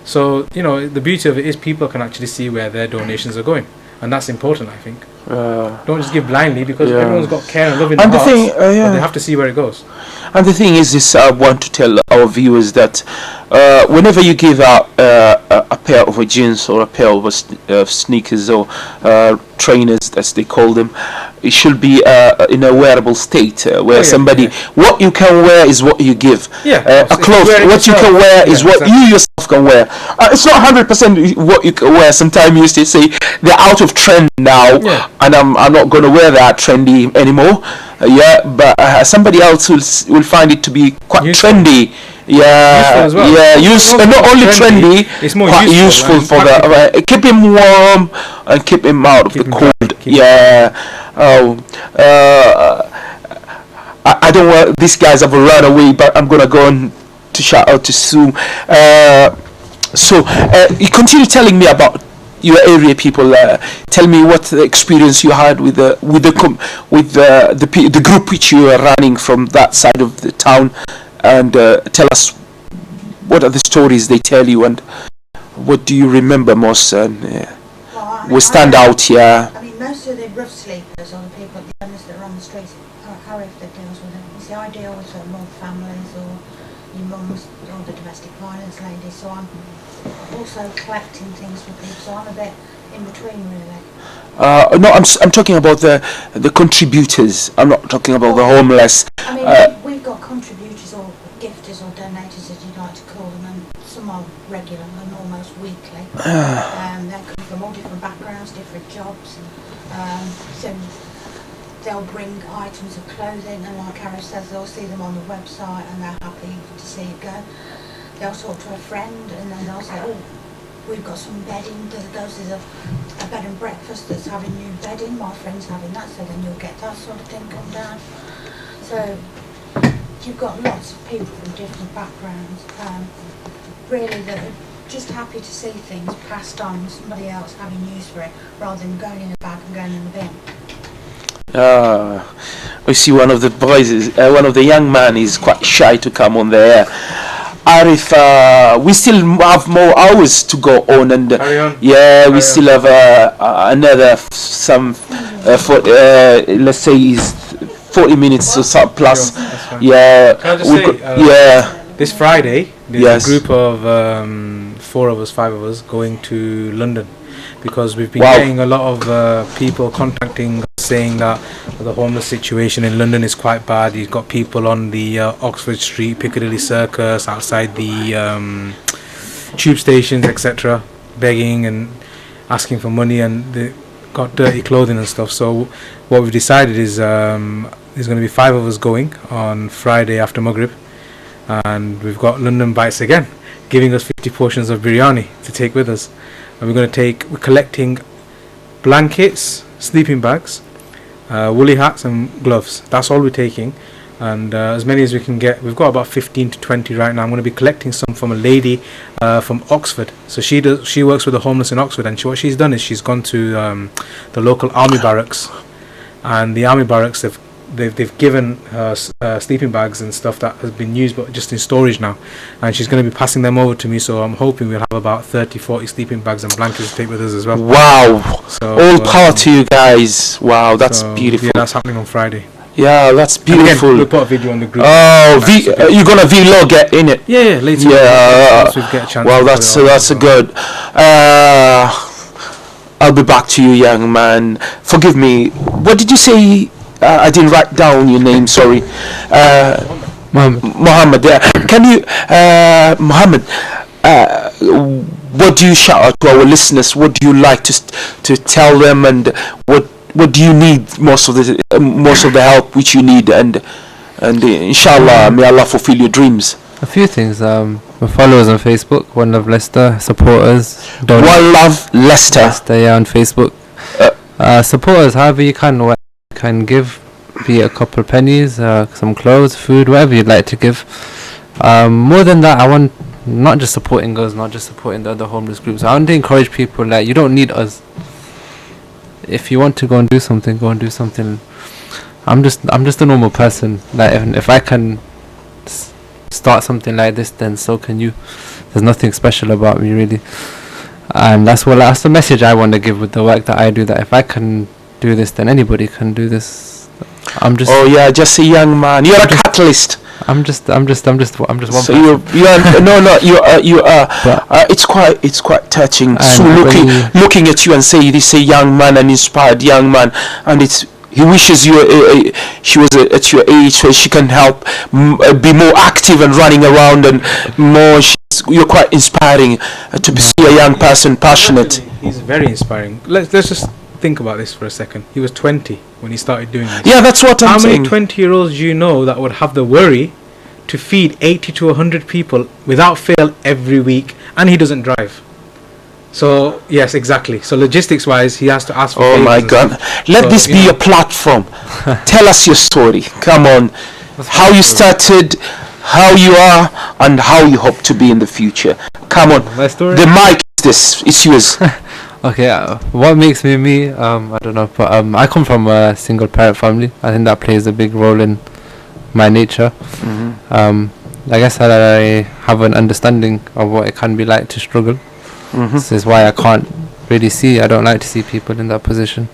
So the beauty of it is people can actually see where their donations are going, and that's important, I think. Don't just give blindly, because everyone's got care and love in their hearts, but they have to see where it goes. And the thing is this, I want to tell our viewers that whenever you give out a pair of jeans or a pair of sneakers or trainers, as they call them, it should be in a wearable state where what you can wear is what you give. A cloth, what you can wear is what you yourself can wear. It's not 100% what you can wear. Sometimes you used to say they're out of trend now, and I'm not going to wear that trendy anymore. But somebody else will find it to be quite trendy. Useful as well. Not only trendy, it's more quite useful for the keep him warm and keep him out of the cold. I don't want these guys have run away, but I'm gonna go on to shout out to Sue. So you continue telling me about your area people. Tell me what the experience you had with the group which you are running from that side of the town, and tell us what are the stories they tell you, and what do you remember most, and will stand out here. I mean, most of the rough sleepers or the people, the owners that are on the streets, how if that deals with them. You see, I deal with more families or your mums or the domestic violence ladies, so I'm also collecting things for people, so I'm a bit in between really. No, I'm talking about the contributors. I'm not talking about the homeless. I mean, we've got contributors or gifters or donators, as you'd like to call them, and some are regular and almost weekly. They come from all different backgrounds, different jobs. So they'll bring items of clothing, and like Harris says, they'll see them on the website and they're happy to see it go. they'll talk to a friend and then they'll say, oh, we've got some bedding. There's a bed and breakfast that's having new bedding. My friend's having that, so then you'll get that sort of thing come down. So you've got lots of people from different backgrounds, really that are just happy to see things passed on, somebody else having use for it, rather than going in a bag and going in the bin. I see one of the boys, one of the young man is quite shy to come on the air. Arif, we still have more hours to go on, and yeah, we still have another let's say is 40 minutes or so plus. Yeah, can I just say, yeah. This Friday, there's a group of 4 of us, 5 of us going to London, because we've been getting a lot of people contacting us saying that the homeless situation in London is quite bad. You've got people on the Oxford Street, Piccadilly Circus, outside the tube stations, etc., begging and asking for money, and they got dirty clothing and stuff. So what we've decided is there's going to be 5 of us going on Friday after Maghrib, and we've got London Bites again, giving us 50 portions of biryani to take with us. And we're collecting blankets, sleeping bags, woolly hats and gloves. That's all we're taking, and as many as we can get. We've got about 15 to 20 right now. I'm going to be collecting some from a lady from Oxford. So she works with the homeless in Oxford, and what she's done is she's gone to the local army barracks, and the army barracks they've given her sleeping bags and stuff that has been used but just in storage now, and she's going to be passing them over to me. So I'm hoping we'll have about 30-40 sleeping bags and blankets to take with us as well. Wow, so, all power to you guys. Wow, that's beautiful. Yeah, that's happening on Friday. Yeah, that's beautiful. Again, we'll put a video on the group. Oh, you're gonna vlog it in it? Yeah, later. Yeah, once we get a chance. Well, that's a good. I'll be back to you, young man. Forgive me. What did you say? I didn't write down your name. Sorry, Muhammad. Yeah. Can you, Muhammad? What do you shout out to our listeners? What do you like to tell them, and what do you need most of the help which you need, and inshallah, may Allah fulfill your dreams. A few things. My followers on Facebook, One Love Leicester, supporters. One Love Leicester. Yeah, on Facebook. Supporters, however you can give, be it a couple of pennies, some clothes, food, whatever you'd like to give. More than that, I want not just supporting us, not just supporting the other homeless groups. I want to encourage people that you don't need us. If you want to go and do something, go and do something. I'm just a normal person. Like if I can start something like this, then so can you. There's nothing special about me really, and that's the message I want to give with the work that I do. That if I can do this, then anybody can do this. Just a young man. You're a catalyst. I'm just one. So you are. It's quite touching. So looking at you and say this is a young man, an inspired young man, and he wishes she was at your age so she can help be more active and running around and more. You're quite inspiring to see a young person passionate. He's very inspiring. Let's just think about this for a second. He was 20 when he started doing this. Yeah, that's what I'm saying. How many 20-year-olds do you know that would have the worry to feed 80 to 100 people without fail every week, and he doesn't drive? So yes, exactly. So logistics wise, he has to ask for my God, let this be a platform. Tell us your story. Come on. How you started, how you are, and how you hope to be in the future. Come on. My story? The mic is this. It's yours. Okay, what makes me me? I don't know, but I come from a single parent family. I think that plays a big role in my nature. I guess I have an understanding of what it can be like to struggle. This is why I can't really I don't like to see people in that position.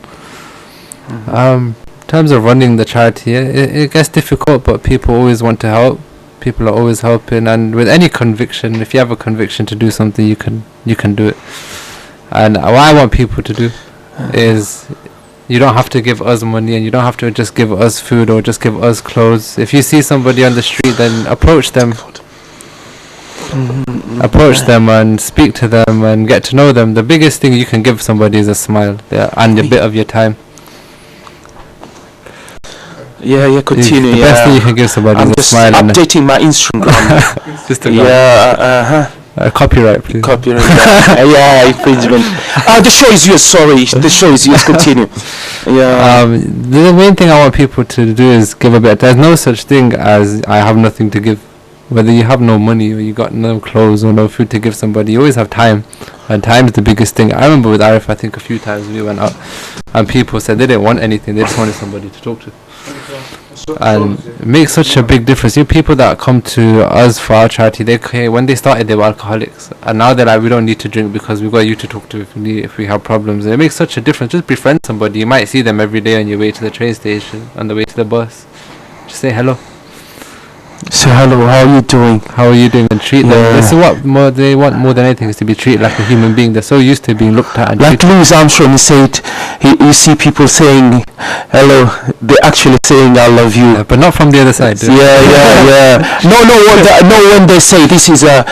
In terms of running the charity, it gets difficult, but people always want to help. People are always helping, and with any conviction, if you have a conviction to do something, you can do it. And what I want people to do is, you don't have to give us money, and you don't have to just give us food or just give us clothes. If you see somebody on the street, then approach them. Approach them and speak to them and get to know them. The biggest thing you can give somebody is a smile and a bit of your time. Yeah, continue. The best thing you can give somebody I'm is a just smile and updating my Instagram. just a copyright, please. Copyright. Yeah, infringement. The show is yours. Sorry, the show is yours. Continue. Yeah. The main thing I want people to do is give a bit. There's no such thing as I have nothing to give. Whether you have no money or you got no clothes or no food to give somebody, you always have time, and time is the biggest thing. I remember with Arif, I think a few times we went out and people said they didn't want anything, they just wanted somebody to talk to. And it makes such a big difference. You people that come to us for our charity, when they started they were alcoholics, and now they're like, we don't need to drink because we've got you to talk to if we have problems. And it makes such a difference. Just befriend somebody. You might see them every day on your way to the train station, on the way to the bus. Just say hello. So hello, how are you doing? How are you doing? And treat them. This is what they want more than anything, is to be treated like a human being. They're so used to being looked at and like Louis Armstrong, he said, you see people saying hello, they're actually saying I love you. But not from the other side. Yeah. No, when they say this is a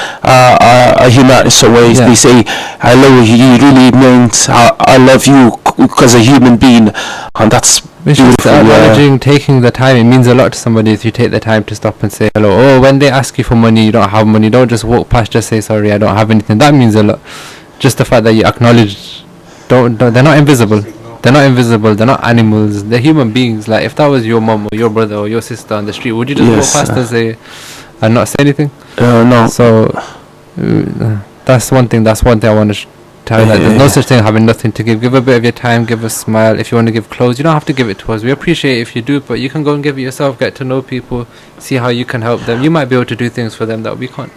human, so they say hello, he really means I love you because a human being, and that's beautiful. Acknowledging, taking the time, it means a lot to somebody if you take the time to stop and say hello. Oh, when they ask you for money, you don't have money, don't just walk past, just say sorry, I don't have anything. That means a lot. Just the fact that you acknowledge, don't they're not invisible. They're not animals, they're human beings. Like if that was your mom or your brother or your sister on the street, would you just walk past and say and not say anything? No. So that's one thing I want to tell you, that there's no such thing as having nothing to give. Give a bit of your time, give a smile. If you want to give clothes, you don't have to give it to us. We appreciate it if you do, but you can go and give it yourself, get to know people, see how you can help them. You might be able to do things for them that we can't.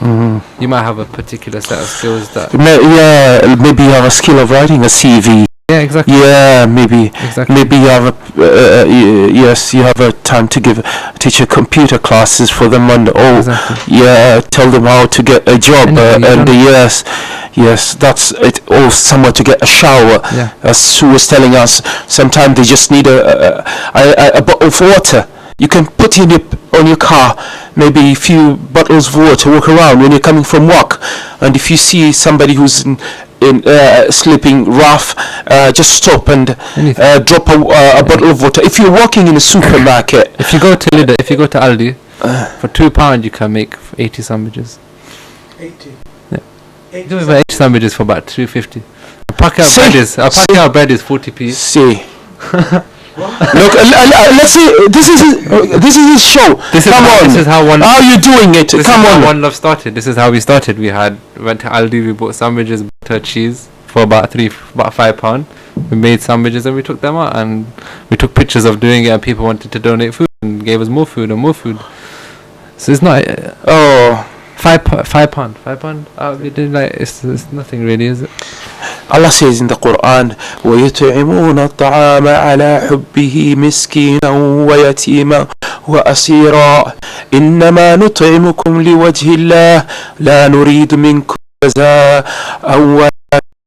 You might have a particular set of skills that maybe you have a skill of writing a CV. Yeah, exactly. Yeah, maybe. Exactly. Maybe you have you have a time to teach computer classes for them, and tell them how to get a job, yes, that's it. Or somewhere to get a shower. Yeah. As Sue was telling us, sometimes they just need a bottle of water. You can put in on your car maybe a few bottles of water, walk around when you're coming from work, and if you see somebody who's sleeping rough, just stop and drop a bottle of water. If you're working in a supermarket, if you go to Lidl, if you go to Aldi, for £2 you can make 80 sandwiches. 80. Yeah. 80 sandwiches for about £2.50. A packet of bread is 40p. See. Look, let's see. This is his show. This is how How are you doing it? This Come is on. How One Love started. This is how we started. Went to Aldi. We bought sandwiches, butter, cheese for about £5. We made sandwiches and we took them out, and we took pictures of doing it. And people wanted to donate food and gave us more food and more food. So it's not. £5. We did it's nothing really, is it? Allah says in the Quran, وَيُطْعِمُونَ الطَّعَامَ عَلَى حُبِّهِ مِسْكِينًا وَيَتِيمًا وَأَسِيرًا إِنَّمَا نُطْعِمُكُمْ لِوَجْهِ اللَّهِ لَا نُرِيدُ مِنكُمْ جَزَاءً وَلَا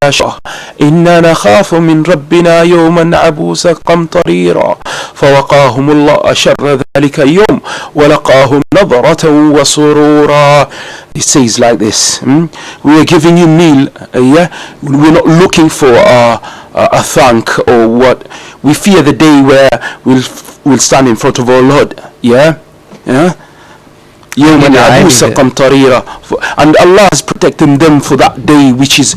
شُكُورًا إِنَّا نَخَافُ مِنْ رَبِّنَا يَوْمًا عَبُوسًا قَمْطَرِيرًا فَوَقَاهُمُ اللَّهُ شَرَّ ذَلِكَ الْيَوْمِ وَلَقَاهُمْ نَضْرَةً وَسُرُورًا. It says like this: we are giving you meal, we're not looking for a thank or what. We fear the day where we'll stand in front of our Lord. And Allah is protecting them for that day, which is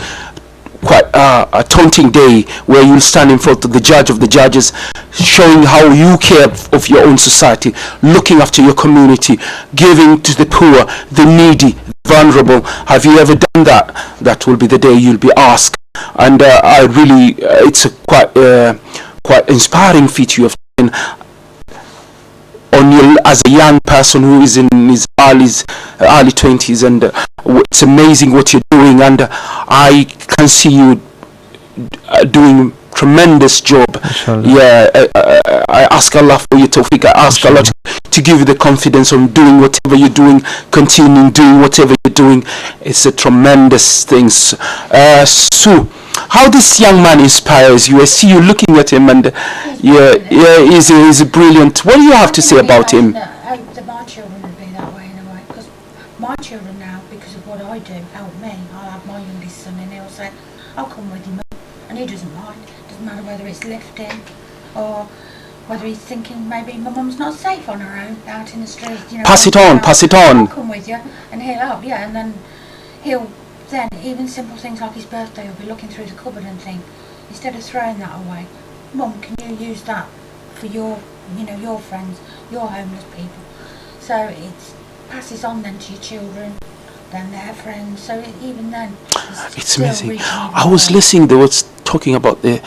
quite a taunting day, where you'll stand in front of the judge of the judges, showing how you care of your own society, looking after your community, giving to the poor, the needy, vulnerable. Have you ever done that? That will be the day you'll be asked. And I really, it's a quite inspiring feat you have taken on you as a young person who is in his early 20s, and it's amazing what you're doing, and I can see you doing tremendous job. I ask Allah for your tawfiq. I ask Allah to give you the confidence on doing whatever you're doing, continuing doing whatever you're doing. It's a tremendous thing. Sue, how this young man inspires you. I see you looking at him, and he's brilliant. What do you have to say about him? My children would be that way in a way, because my children now, because of what I do, help me. I'll have my youngest son and he'll say, I'll come with you, Mum, and he doesn't mind. Doesn't matter whether it's lifting or whether he's thinking maybe my mum's not safe on her own out in the street. You know, Pass it on, pass it on. I'll come with you, and he'll help. Yeah, and then he'll then even simple things like his birthday, he'll be looking through the cupboard and think, instead of throwing that away, Mum, can you use that for your, you know, your friends, your homeless people? So it passes on then to your children, then their friends. So even then, It's amazing. I was listening. They were talking about the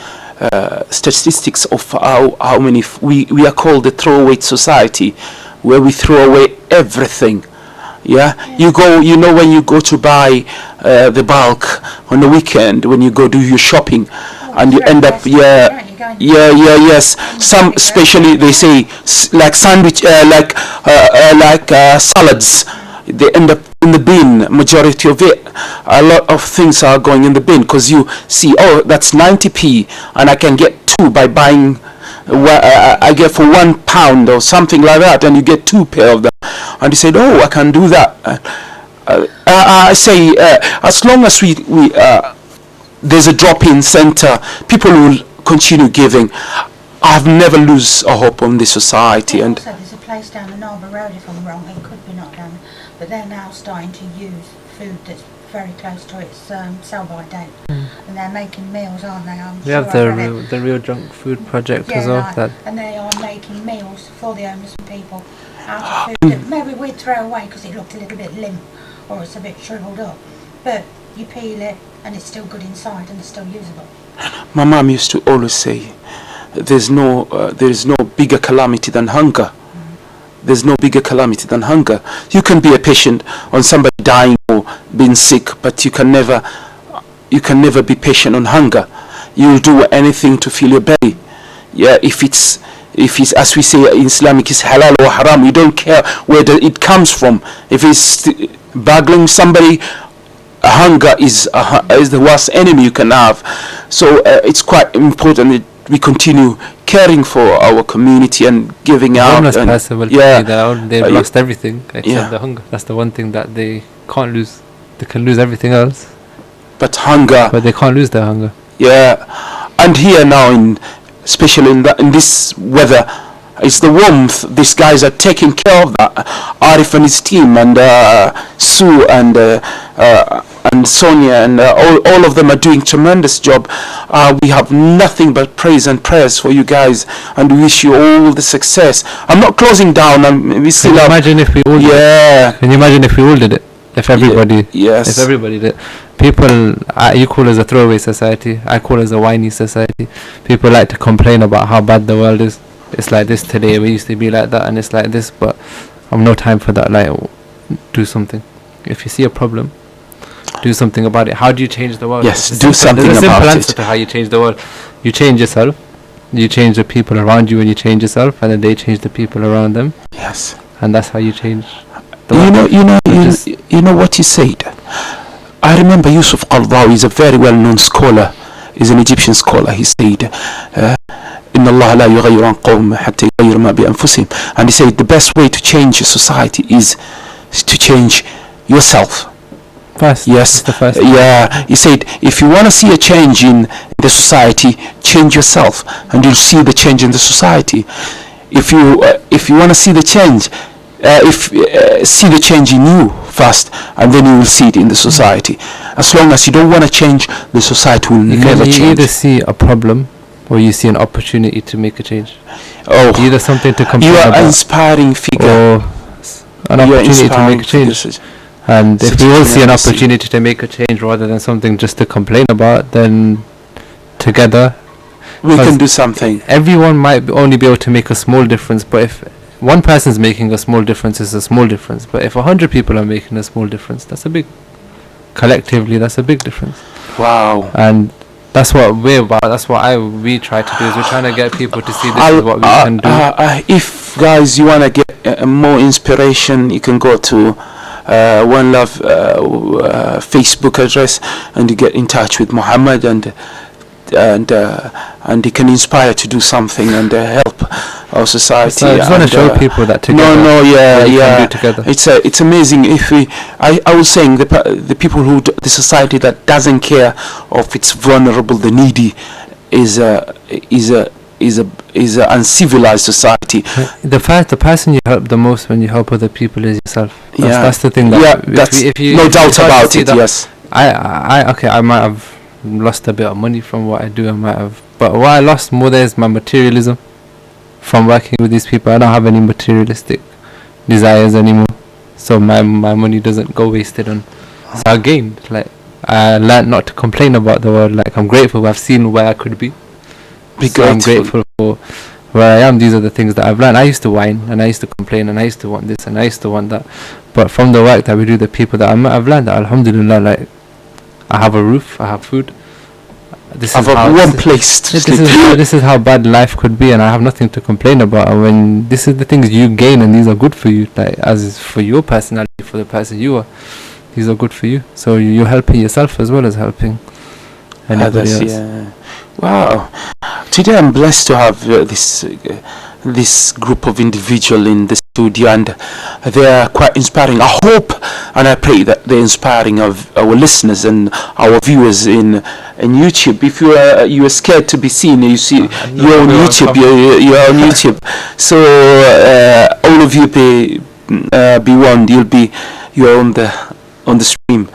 statistics of how many we are called the throwaway society, where we throw away everything. Yeah, you go. You know, when you go to buy the bulk on the weekend, when you go do your shopping, and you end up yes. Some, especially they say like sandwich, like salads, they end up in the bin. Majority of it, a lot of things are going in the bin because you see, oh, that's 90p, and I can get 2 by buying. I get for £1 or something like that, and you get 2 pair of them. And he said, oh, I can do that. I say, as long as we there's a drop-in center, people will continue giving. I've never lose a hope on this society. And also, there's a place down the Narber Road, if I'm wrong, it could be not down, but they're now starting to use food that's very close to its sell-by date, and they're making meals, aren't they? We have the real junk food project as well. Right. And they are making meals for the homeless people out of food that maybe we'd throw away because it looked a little bit limp or it's a bit shriveled up, but you peel it and it's still good inside and it's still usable. my mom used to always say, there is no bigger calamity than hunger. There's no bigger calamity than hunger. You can be a patient on somebody dying or being sick, but you can never be patient on hunger. You'll do anything to fill your belly. Yeah, if it's as we say in Islamic, it's halal or haram. You don't care where it comes from. If it's burgling somebody, hunger is the worst enemy you can have. So it's quite important that we continue caring for our community and giving out. Homeless person will tell you that they've lost everything except the hunger. That's the one thing that they can't lose. They can lose everything else, but hunger. But they can't lose their hunger. Yeah, and here now, especially in this weather, it's the warmth. These guys are taking care of that. Arif and his team, and Sue and Sonia, and all of them are doing tremendous job. We have nothing but praise and prayers for you guys, and we wish you all the success. I'm not closing down. We still Can you imagine if we all did it? Can you imagine if we all did it? If everybody, if everybody did. People, you call us a throwaway society. I call us a whiny society. People like to complain about how bad the world is. It's like this today. We used to be like that, and it's like this. But I've no time for that. Like, do something. If you see a problem, do something about it. How do you change the world? Yes, do something about it. There's a simple answer to how you change the world. You change yourself. You change the people around you, and you change yourself, and then they change the people around them. Yes. And that's how you change. You know what he said. I remember Yusuf Qaradawi is a very well-known scholar. He's an Egyptian scholar. He said, إن الله لا يغير عن قوم حتى يغير ما بأنفسهم. And he said the best way to change a society is to change yourself. First. Yes. The first. Yeah. He said if you want to see a change in the society, change yourself, and you'll see the change in the society. If you want to see the change, see the change in you first, and then you will see it in the society. As long as you don't want to change, the society will never change. You either see a problem or you see an opportunity to make a change. Either something to complain about. You are an inspiring figure. Or an opportunity to make a change. And if we all see an opportunity to make a change rather than something just to complain about, then together we can do something. Everyone might only be able to make a small difference, but if one person's making a small difference, it's a small difference. But if 100 people are making a small difference, that's a big. Collectively, that's a big difference. Wow. And that's what we're about. That's what we try to do. Is we're trying to get people to see this is what we can do. If guys, you want to get more inspiration, you can go to One Love Facebook address, and you get in touch with Muhammad, and he can inspire to do something and help our society. So I just want to show people that together. Yeah. Together. It's amazing. I was saying the people the society that doesn't care of its vulnerable, the needy, is is a uncivilized society. The person you help the most when you help other people is yourself. That's the thing. That's no doubt about it. Yes. I might have lost a bit of money from what I do. But what I lost more there is my materialism from working with these people. I don't have any materialistic desires anymore, so my money doesn't go wasted on. So I gained, like, I learned not to complain about the world. Like, I'm grateful. I've seen where I could be. I'm grateful for where I am. These are the things that I've learned. I used to whine and I used to complain and I used to want this and I used to want that, but from the work that we do, the people that I met, I've learned that alhamdulillah, like, I have a roof, I have food. This is how bad life could be, and I have nothing to complain about. And when this is the things you gain, and these are good for you, like, as is for your personality, for the person you are, these are good for you. So you're helping yourself as well as helping anybody else. Yeah. Wow. Today I'm blessed to have this group of individuals in the studio, and they are quite inspiring. I hope and I pray that they're inspiring of our listeners and our viewers in YouTube. If you are scared to be seen, you see you're on YouTube. You're on YouTube. So all of you be warned. You're on the stream.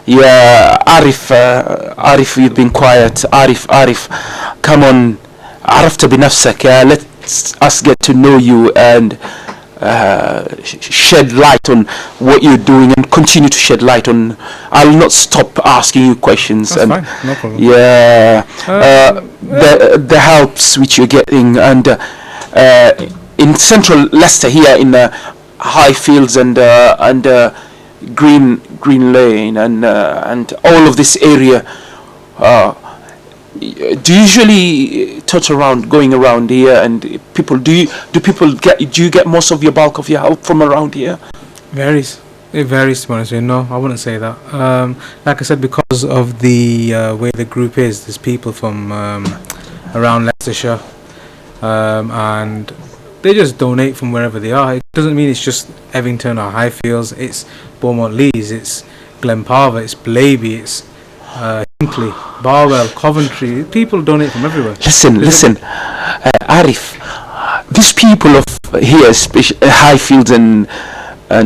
Yeah, Arif, you've been quiet. Arif, come on. عرفت بنفسك. Let us get to know you and shed light on what you're doing, and continue to shed light on. I'll not stop asking you questions. That's fine, no problem. Yeah, the helps which you're getting, and in central Leicester here in Highfields and Green Lane and all of this area. Do you usually touch around, going around here, and people? Do you get most of your bulk of your help from around here? It varies, to be honest with you. No, I wouldn't say that. Like I said, because of the way the group is, there's people from around Leicestershire, and they just donate from wherever they are. It doesn't mean it's just Evington or Highfields. It's Beaumont Leys, it's Glenparva, it's Blaby, it's Hinkley, Barwell, Coventry. People donate from everywhere. Listen, Arif, these people of here, especially Highfields and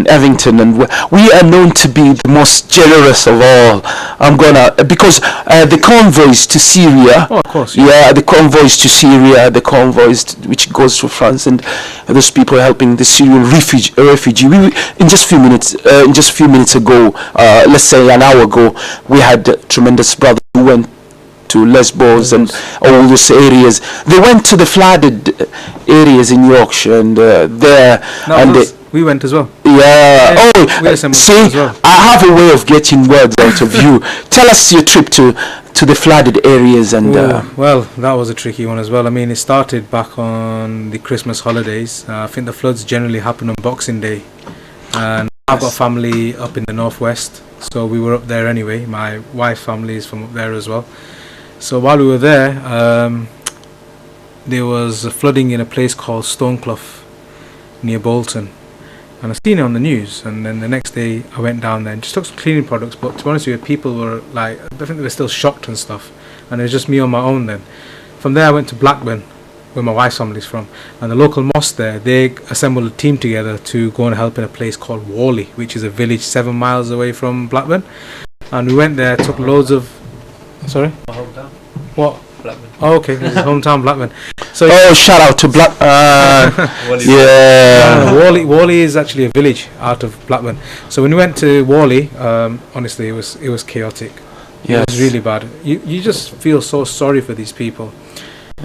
Evington, and we are known to be the most generous of all. Because the convoys to Syria. Oh, of course. Yeah, the convoys to Syria, the convoys which goes to France, and those people helping the Syrian refugee. In just a few minutes ago, let's say an hour ago, we had tremendous brothers who went to Lesbos and all those areas. They went to the flooded areas in Yorkshire and we went as well. Yeah. See, well. I have a way of getting words out of you. Tell us your trip to the flooded areas and. Well, that was a tricky one as well. I mean, it started back on the Christmas holidays. I think the floods generally happen on Boxing Day, and I've got family up in the northwest, so we were up there anyway. My wife's family is from up there as well. So while we were there, there was flooding in a place called Stoneclough near Bolton. And I seen it on the news, and then the next day I went down there and just took some cleaning products. But to be honest with you, people were like, I think they were still shocked and stuff. And it was just me on my own then. From there I went to Blackburn, where my wife's family's from. And the local mosque there, they assembled a team together to go and help in a place called Whalley, which is a village 7 miles away from Blackburn. And we went there, took loads of... Sorry? My hometown. What? Blackburn. Oh, okay, this is hometown Blackburn. So shout out to Black. Yeah. Whalley is actually a village out of Blackburn. So when we went to Whalley, honestly, it was chaotic. Yes. It was really bad. You just feel so sorry for these people.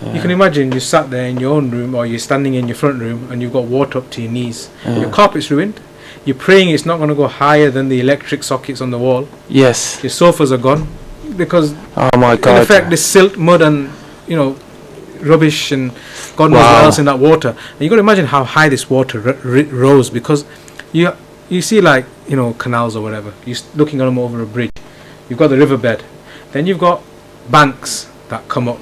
Yeah. You can imagine you sat there in your own room, or you're standing in your front room, and you've got water up to your knees. Yeah. Your carpet's ruined. You're praying it's not going to go higher than the electric sockets on the wall. Yes. Your sofas are gone because, oh my God, in effect, the silt, mud, and rubbish and God knows what else in that water. And you got to imagine how high this water rose, because you see canals or whatever. You're looking at them over a bridge. You've got the riverbed, then you've got banks that come up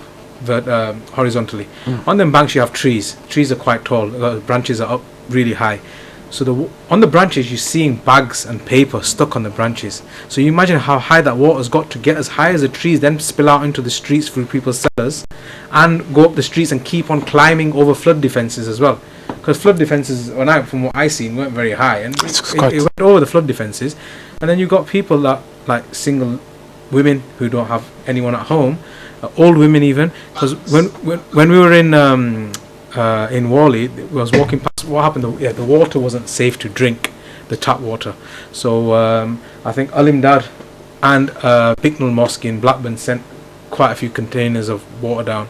horizontally. On them banks you have trees. Trees are quite tall. The branches are up really high. So on the branches you're seeing bags and paper stuck on the branches. So you imagine how high that water's got to get as high as the trees, then spill out into the streets through people's cellars, and go up the streets and keep on climbing over flood defences as well. Because flood defences, from what I seen, weren't very high, and it went over the flood defences. And then you got people that, like single women who don't have anyone at home, old women even. Because when we were in Wally, I was walking past. What happened? The water wasn't safe to drink, the tap water. So I think Alimdad and Bicknell Mosque in Blackburn sent quite a few containers of water down,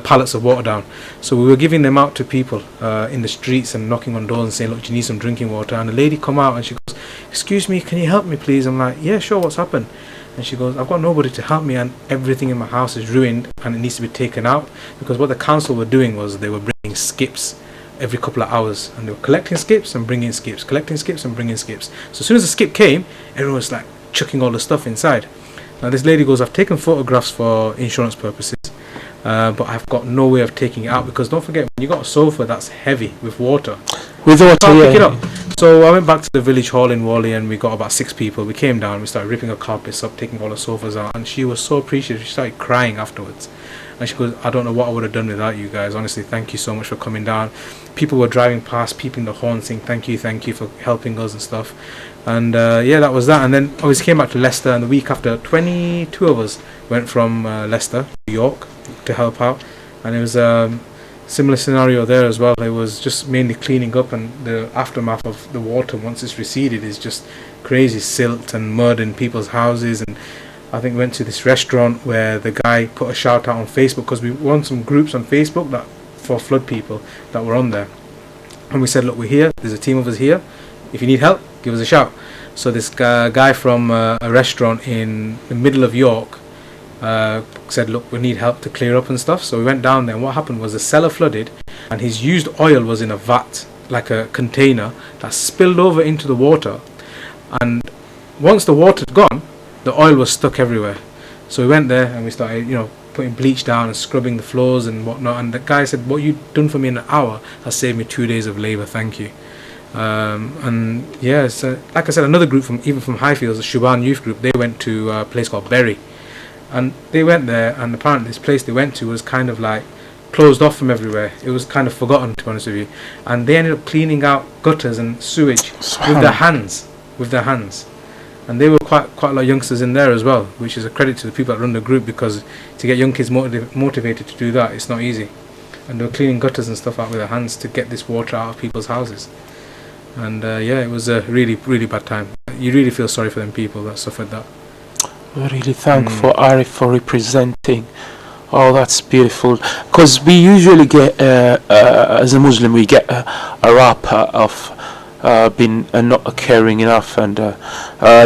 pallets of water down. So we were giving them out to people in the streets and knocking on doors and saying, look, do you need some drinking water? And the lady come out and she goes, excuse me, can you help me please? I'm like, yeah, sure, what's happened? And she goes, I've got nobody to help me and everything in my house is ruined and it needs to be taken out. Because what the council were doing was they were bringing skips every couple of hours, and they were collecting skips and bringing skips, collecting skips and bringing skips. So as soon as the skip came, everyone was like chucking all the stuff inside. Now this lady goes, I've taken photographs for insurance purposes, but I've got no way of taking it out, because don't forget, when you got a sofa that's heavy with water, With water, can't pick it yeah. up. So I went back to the village hall in Wally and we got about 6 people. We came down, we started ripping the carpets up, taking all the sofas out, and she was so appreciative. She started crying afterwards. And she goes, I don't know what I would have done without you guys. Honestly, thank you so much for coming down. People were driving past, peeping the horn, saying thank you for helping us and stuff. And yeah, that was that. And then I came back to Leicester, and the week after, 22 of us went from Leicester to York to help out. And it was similar scenario there as well. It was just mainly cleaning up, and the aftermath of the water once it's receded is just crazy silt and mud in people's houses. And I think we went to this restaurant where the guy put a shout out on Facebook, because we were on some groups on Facebook that for flood people that were on there, and we said, look, we're here, there's a team of us here, if you need help, give us a shout. So this guy from a restaurant in the middle of York said, look, we need help to clear up and stuff. So we went down there, and what happened was the cellar flooded, and his used oil was in a vat, like a container, that spilled over into the water. And once the water had gone, the oil was stuck everywhere. So we went there and we started, putting bleach down and scrubbing the floors and whatnot. And the guy said, what you've done for me in an hour has saved me 2 days of labour, thank you. And yeah, so like I said, another group from Highfields, the Shuban youth group, they went to a place called Bury. And they went there, and apparently this place they went to was kind of like closed off from everywhere. It was kind of forgotten, to be honest with you. And they ended up cleaning out gutters and sewage with their hands. And they were quite a lot of youngsters in there as well, which is a credit to the people that run the group, because to get young kids motivated to do that, it's not easy. And they were cleaning gutters and stuff out with their hands to get this water out of people's houses. And yeah, it was a really, really bad time. You really feel sorry for them people that suffered that. We're really thankful, Arif, for representing. Oh, that's beautiful. Because we usually get, as a Muslim, we get a rap of being not caring enough, and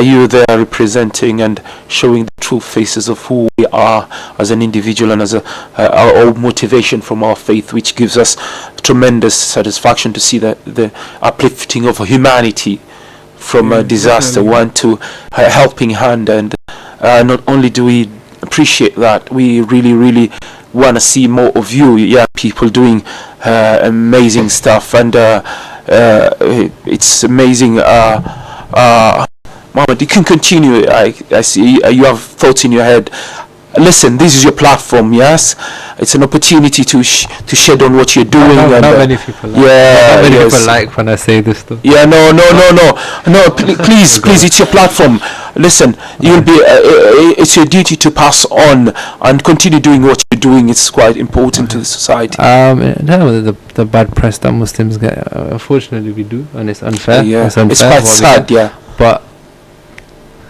you there representing and showing the true faces of who we are as an individual, and as our motivation from our faith, which gives us tremendous satisfaction to see that the uplifting of humanity from a disaster, one to a helping hand. And not only do we appreciate that, we really want to see more of you, people doing amazing stuff. And it's amazing. Mohammed, you can continue. I see you have thoughts in your head. Listen, this is your platform, yes? It's an opportunity to shed on what you're doing. Not many people like. Not many people like when I say this stuff. Yeah, no. Please, it's your platform. Listen, you'll be. It's your duty to pass on and continue doing what you're doing. It's quite important to the society. The bad press that Muslims get, unfortunately, we do, and it's unfair. Yeah, it's unfair, it's quite sad. Yeah, but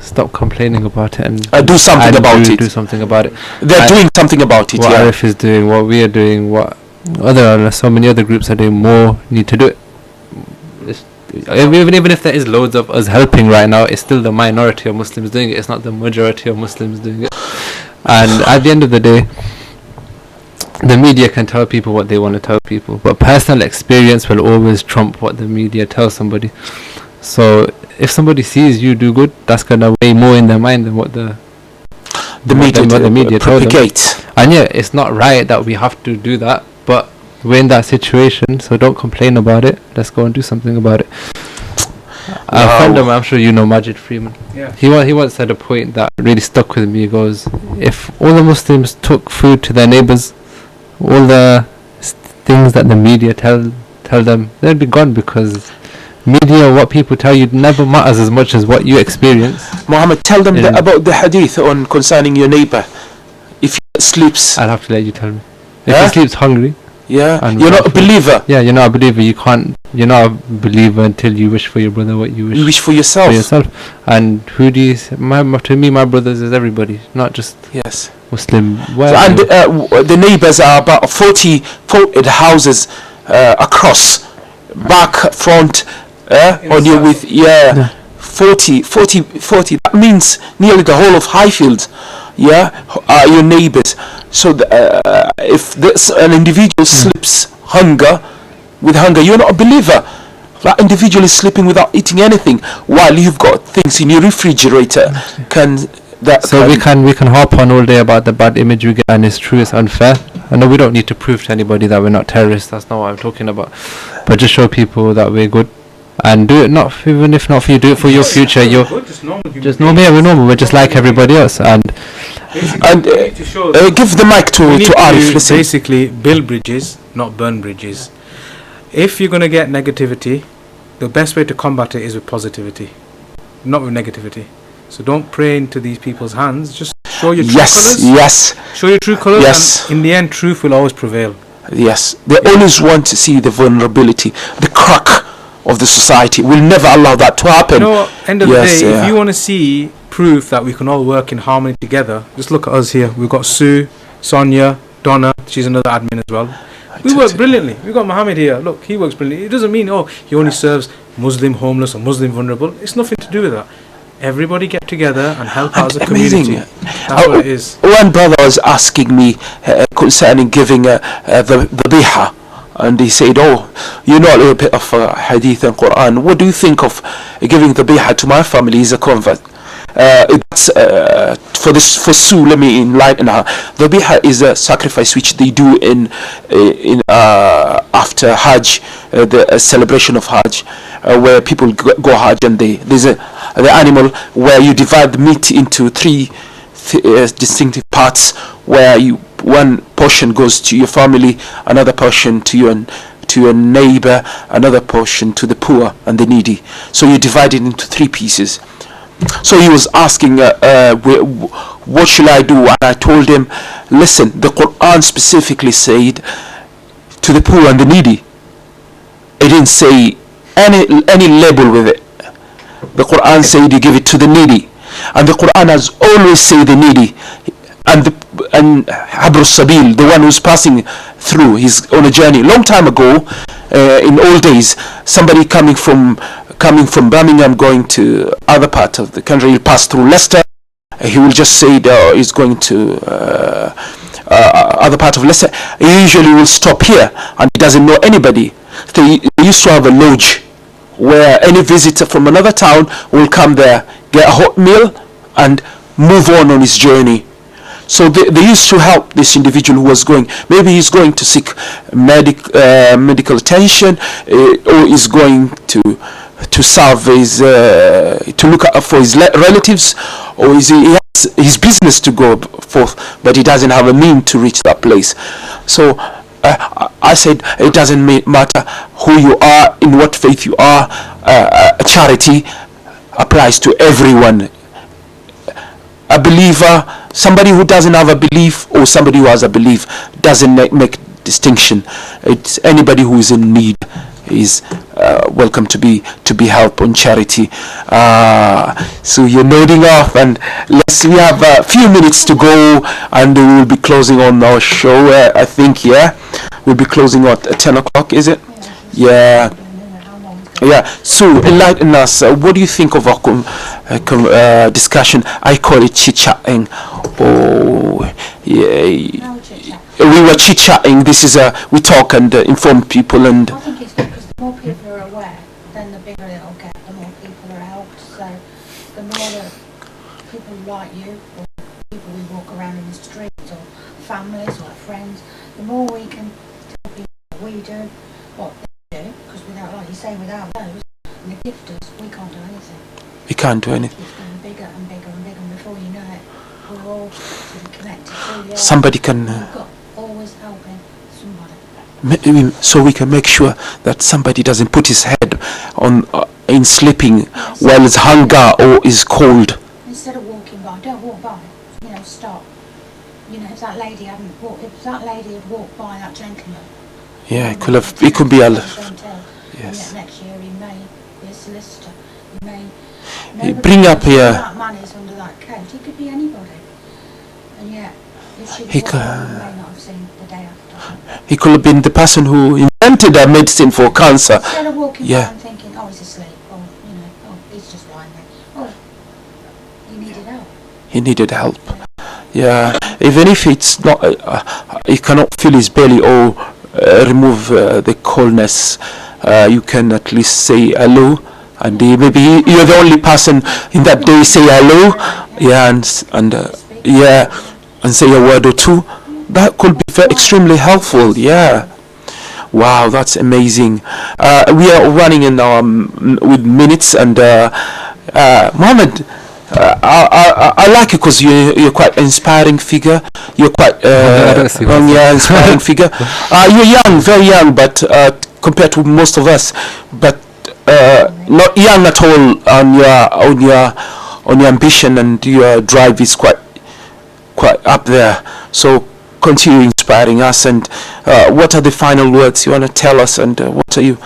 stop complaining about it and do something about it. Do something about it. They're doing something about it. What Yeah, Arif is doing, what we are doing, what so many other groups are doing, more need to do it. Even if there is loads of us helping right now, it's still the minority of Muslims doing it. It's not the majority of Muslims doing it. And at the end of the day, the media can tell people what they want to tell people, but personal experience will always trump what the media tells somebody. So if somebody sees you do good, that's gonna weigh more in their mind than what the media tells them. propagate. And yeah, it's not right that we have to do that, but we're in that situation, so don't complain about it. Let's go and do something about it. A friend of mine, I'm sure you know Majid Freeman. Yeah. He once said a point that really stuck with me. He goes, if all the Muslims took food to their neighbours, all the things that the media tell them, they'd be gone, because media, what people tell you, never matters as much as what you experience. Muhammad, tell them about the hadith on concerning your neighbor. If he sleeps, I'll have to let you tell me. If he sleeps hungry. Yeah, and you're not a believer. Yeah, you're not a believer. You're not a believer until you wish for your brother what you wish for yourself. And who do you to me, my brothers is everybody, not just Muslim. And the neighbors are about 40 houses across, back, front, on you with 40. That means nearly the whole of Highfield. Are your neighbors. So if an individual sleeps with hunger, you're not a believer. That individual is sleeping without eating anything, while you've got things in your refrigerator. We can harp on all day about the bad image we get, and it's true, it's unfair. I know we don't need to prove to anybody that we're not terrorists. That's not what I'm talking about. But just show people that we're good. And do it even if not for you, do it for your future. You're just normal. We're normal. We're just like everybody else. And give the mic to Arif. Listen. Basically, build bridges, not burn bridges. If you're going to get negativity, the best way to combat it is with positivity, not with negativity. So don't pray into these people's hands. Just show your true colours. Yes. Show your true colours. And in the end, truth will always prevail. Yes. They always want to see the vulnerability, the crack of the society. We'll never allow that to happen. End of the day, if you want to see proof that we can all work in harmony together, just look at us here. We've got Sue, Sonia, Donna. She's another admin as well. We work brilliantly. We've got Mohammed here. Look, he works brilliantly. It doesn't mean he only serves Muslim homeless or Muslim vulnerable. It's nothing to do with that. Everybody get together and help out as a community. That's what it is. One brother was asking me concerning giving the biha. And he said, you know a little bit of hadith and Quran. What do you think of giving the biha to my family? He's a convert. For Sue, let me enlighten her. The biha is a sacrifice which they do in after Hajj, the celebration of Hajj, where people go Hajj, and there's the animal where you divide the meat into three distinctive parts, where one portion goes to your family, another portion to your neighbor, another portion to the poor and the needy. So you divide it into three pieces. So he was asking, what should I do? And I told him, listen, the Quran specifically said to the poor and the needy. It didn't say any label with it. The Quran said you give it to the needy, and the Quran has always said the needy and Habr Sabil, the one who's passing through, he's on a journey. Long time ago, in old days, somebody coming from Birmingham going to other part of the country, he'll pass through Leicester. He will just say he's going to other part of Leicester. He usually will stop here, and he doesn't know anybody. They used to have a lodge where any visitor from another town will come there, get a hot meal, and move on his journey. So they used to help this individual who was going. Maybe he's going to seek medical attention, or is going to serve his to look for his relatives, or he has his business to go forth, but he doesn't have a mean to reach that place. So I said it doesn't matter who you are, in what faith you are. Charity applies to everyone. A believer, somebody who doesn't have a belief, or somebody who has a belief, doesn't make distinction. It's anybody who is in need is welcome to be helped on charity. So you're nodding off, and we have a few minutes to go, and we will be closing on our show. I think we'll be closing at 10 o'clock. Is it? Yeah. So enlighten us. What do you think of our discussion? I call it chit-chatting. We were chit-chatting. This is we talk and inform people. And I think it's good because the more people are aware, then the bigger it'll get. The more people are helped. So the more that people like you, or people we walk around in the streets, or families or friends, the more we can tell people be doing what they do, because without, like you say, without those and the gifters, we can't do anything. We can't do anything. It's getting bigger and bigger and bigger, and before you know it, we're all sort of connected through the air. Somebody can, You've got always helping somebody. so we can make sure that somebody doesn't put his head on in sleeping while it's hunger or is cold. Instead of walking by, don't walk by. You know, stop. You know, if that lady had walked by that gentleman. Yeah, it could be a. Don't tell. Yes. And yet next year he may be a solicitor. He may. Bring up here. That man is under that coat. He could be anybody. And yet, if she He walked could- by, he may not have seen the day after. He could have been the person who invented a medicine for cancer. Instead of walking Yeah. by and thinking, oh, he's asleep, or you know, oh, he's just lying there. Oh, he needed help. He needed help. Yeah, even if it's not, he cannot feel his belly or remove the coldness, you can at least say hello, and maybe you're the only person in that day say hello, yeah, and say a word or two. That could be extremely helpful. Yeah. Wow, that's amazing. We are running in with minutes, and Mohammed, I like you because you're quite an inspiring figure. You're quite inspiring figure. You're young, very young, but compared to most of us, but not young at all on your ambition, and your drive is quite up there. So continue inspiring us. And what are the final words you want to tell us, and what are you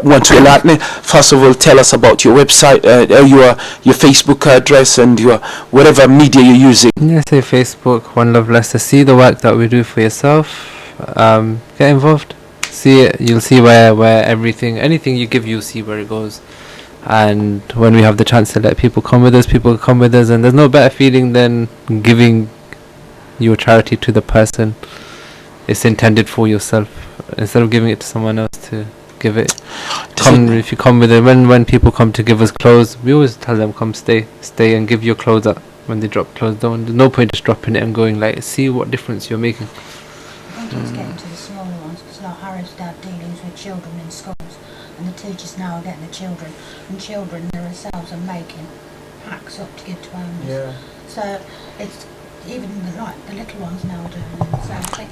want to enlighten? First of all, tell us about your website, your Facebook address, and your whatever media you're using. Yeah, say Facebook, One Love Leicester. See the work that we do for yourself. Get involved. See it. You'll see where anything you give, you'll see where it goes. And when we have the chance to let people come with us, people come with us, and there's no better feeling than giving your charity to the person it's intended for yourself, instead of giving it to someone else to give it. If you come with it, when people come to give us clothes, we always tell them, come stay and give your clothes up when they drop clothes. There's no point just dropping it and going like, see what difference you're making. I think it's getting to the smaller ones, because like Harry's dad dealings with children in schools, and the teachers now are getting the children, and children themselves are making packs up to give to owners. Yeah. So it's even the little ones now are doing it. So I think,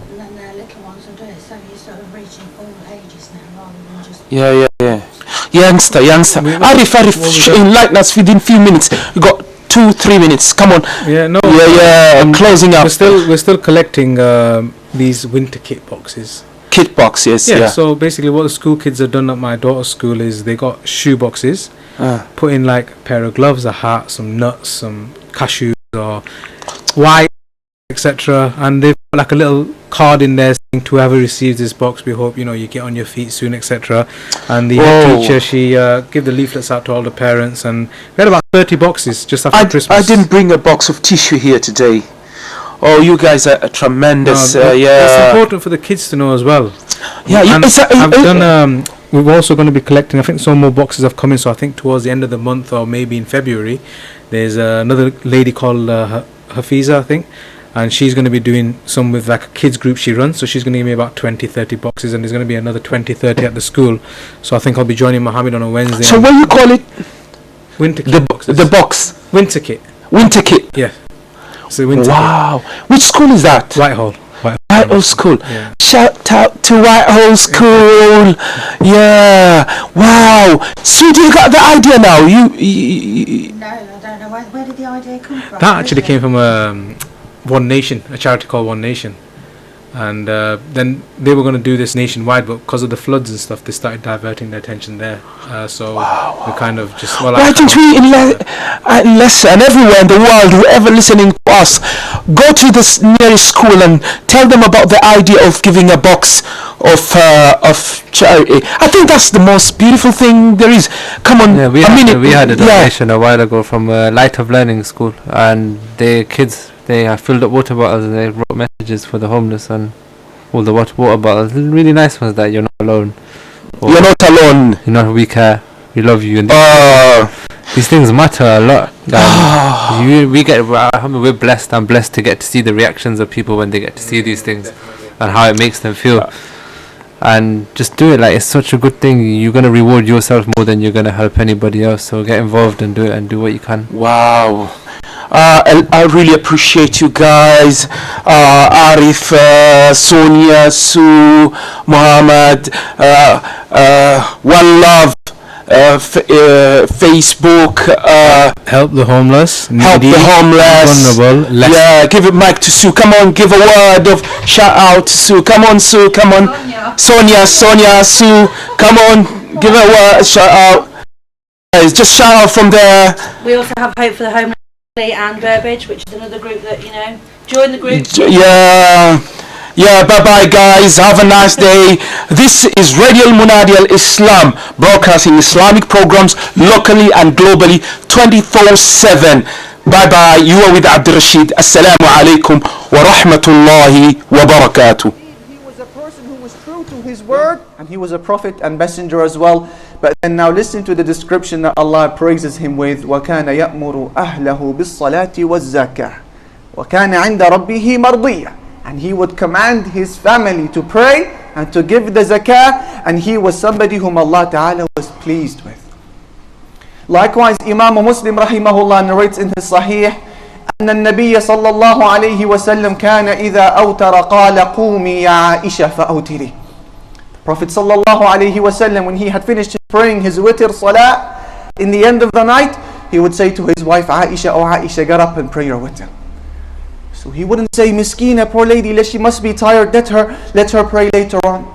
and then the little ones will do it. So you're sort of reaching all ages now, rather than just Youngster. Arif, enlighten us within few minutes. We got 2-3 minutes. Come on. Closing up. We're still collecting these winter kit boxes. Kit boxes. Yeah. So basically, what the school kids have done at my daughter's school is they got shoe boxes, put in like a pair of gloves, a hat, some nuts, some cashews or wine, etc. And they've put like a little card in there saying, to whoever receives this box, we hope you get on your feet soon, etc. And the head teacher, she gave the leaflets out to all the parents, and we had about 30 boxes just after Christmas. I didn't bring a box of tissue here today. Oh, you guys are tremendous. It's important for the kids to know as well. We're also going to be collecting, I think some more boxes have come in, so I think towards the end of the month or maybe in February, there's another lady called Hafiza, I think, and she's going to be doing some with like a kids group she runs, so she's going to give me about 20-30 boxes, and there's going to be another 20-30 at the school, so I think I'll be joining Mohammed on a Wednesday. So what do you call it? Winter kit boxes. The box? Winter kit. Winter kit? Yeah. So winter kit. Which school is that? Whitehall. Whitehall School. Yeah. Shout out to Whitehall School. Yeah. Wow. So you got the idea now? No, I don't know. Where did the idea come from? That actually came from One Nation, a charity called One Nation. And then they were going to do this nationwide, but because of the floods and stuff, they started diverting their attention there. So we kind of just... Why don't we in Leicester and everywhere in the world, whoever listening to us, go to this nearest school and tell them about the idea of giving a box of charity. I think that's the most beautiful thing there is. Come on. Yeah, we had a donation a while ago from Light of Learning School, and the kids... They have filled up water bottles and they wrote messages for the homeless on all the water bottles. Really nice ones that you're not alone. You're not alone. You're not. We care. We love you. And these things matter a lot. We're blessed. I'm blessed to get to see the reactions of people when they get to see these things. and how it makes them feel. And just do it. Like, it's such a good thing. You're going to reward yourself more than you're going to help anybody else. So get involved and do it, and do what you can. Wow. I really appreciate you guys. Arif, Sonia, Sue, Muhammad, One Love, Facebook, Help the homeless, Help needy, the Homeless. vulnerable. Yeah, give it mic to Sue. Come on, give a word of shout out to Sue. Come on, Sue. Come on. Sonia, Sue. Come on, give a word, shout out. Guys, just shout out from there. We also have Hope for the Homeless and Burbage, which is another group that, join the group. Yeah, bye-bye guys, have a nice day. This is Radio Munadil Islam, broadcasting Islamic programs locally and globally 24/7. Bye-bye, you are with Abdul Rashid. Assalamu alaikum wa rahmatullahi wa barakatuh. He was a person who was true to his word, and he was a prophet and messenger as well. But then now listen to the description that Allah praises him with. وَكَانَ يَأْمُرُ أَهْلَهُ بِالصَّلَاةِ وَالزَّكَاةِ وَكَانَ عِنْدَ رَبِّهِ مَرْضِيًّا. And he would command his family to pray and to give the zakah, and he was somebody whom Allah Ta'ala was pleased with. Likewise, Imam Muslim rahimahullah narrates in his Sahih أن النبي صلى الله عليه وسلم كان إذا أوتر قال قومي يا عائشة فأوتري. Prophet sallallahu alaihi wasallam, when he had finished praying his witr salah in the end of the night, he would say to his wife Aisha, "Oh Aisha, get up and pray your witr." So he wouldn't say, "Miskina, poor lady, she must be tired, let her pray later on."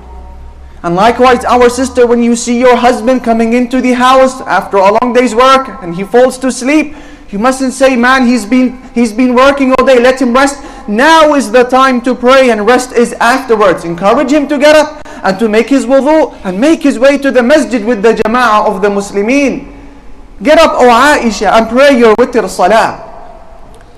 And likewise, our sister, when you see your husband coming into the house after a long day's work and he falls to sleep, you mustn't say, "Man, he's been working all day, let him rest." Now is the time to pray, and rest is afterwards. Encourage him to get up and to make his wudu and make his way to the masjid with the jama'ah of the Muslimin. Get up, O Aisha, and pray your witr salah.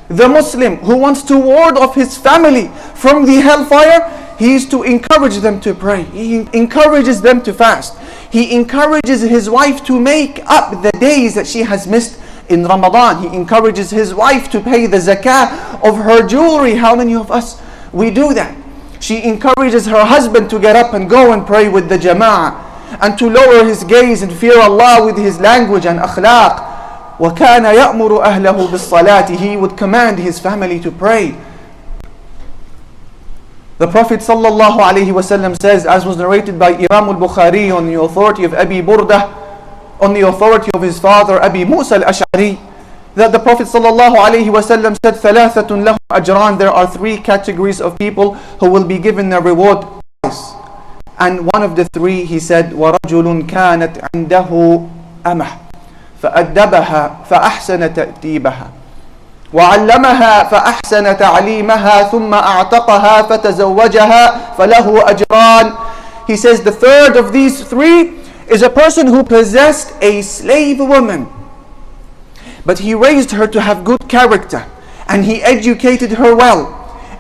The Muslim who wants to ward off his family from the hellfire, he is to encourage them to pray. He encourages them to fast. He encourages his wife to make up the days that she has missed in Ramadan. He encourages his wife to pay the zakah of her jewelry. How many of us we do that? She encourages her husband to get up and go and pray with the jama'ah, and to lower his gaze and fear Allah with his language and akhlaq. وَكَانَ يَأْمُرُ أَهْلَهُ بِالصَّلَاةِ. He would command his family to pray. The Prophet sallallahu alaihi wasallam says, as was narrated by Imam al-Bukhari on the authority of Abi Burdah, on the authority of his father Abi Musa al-Ash'ari, that the Prophet sallallahu alaihi wasallam said, ثَلَاثَةٌ لَهُمْ أَجْرَانِ. There are three categories of people who will be given their reward twice. And one of the three, he said, وَرَجُلٌ كَانَتْ عِنْدَهُ أَمَهُ فأدبها فأحسن تأديبها وعلمها فأحسن تعليمها ثم أعتقها فتزوجها فله أجران. He says the third of these three is a person who possessed a slave woman, but he raised her to have good character and he educated her well,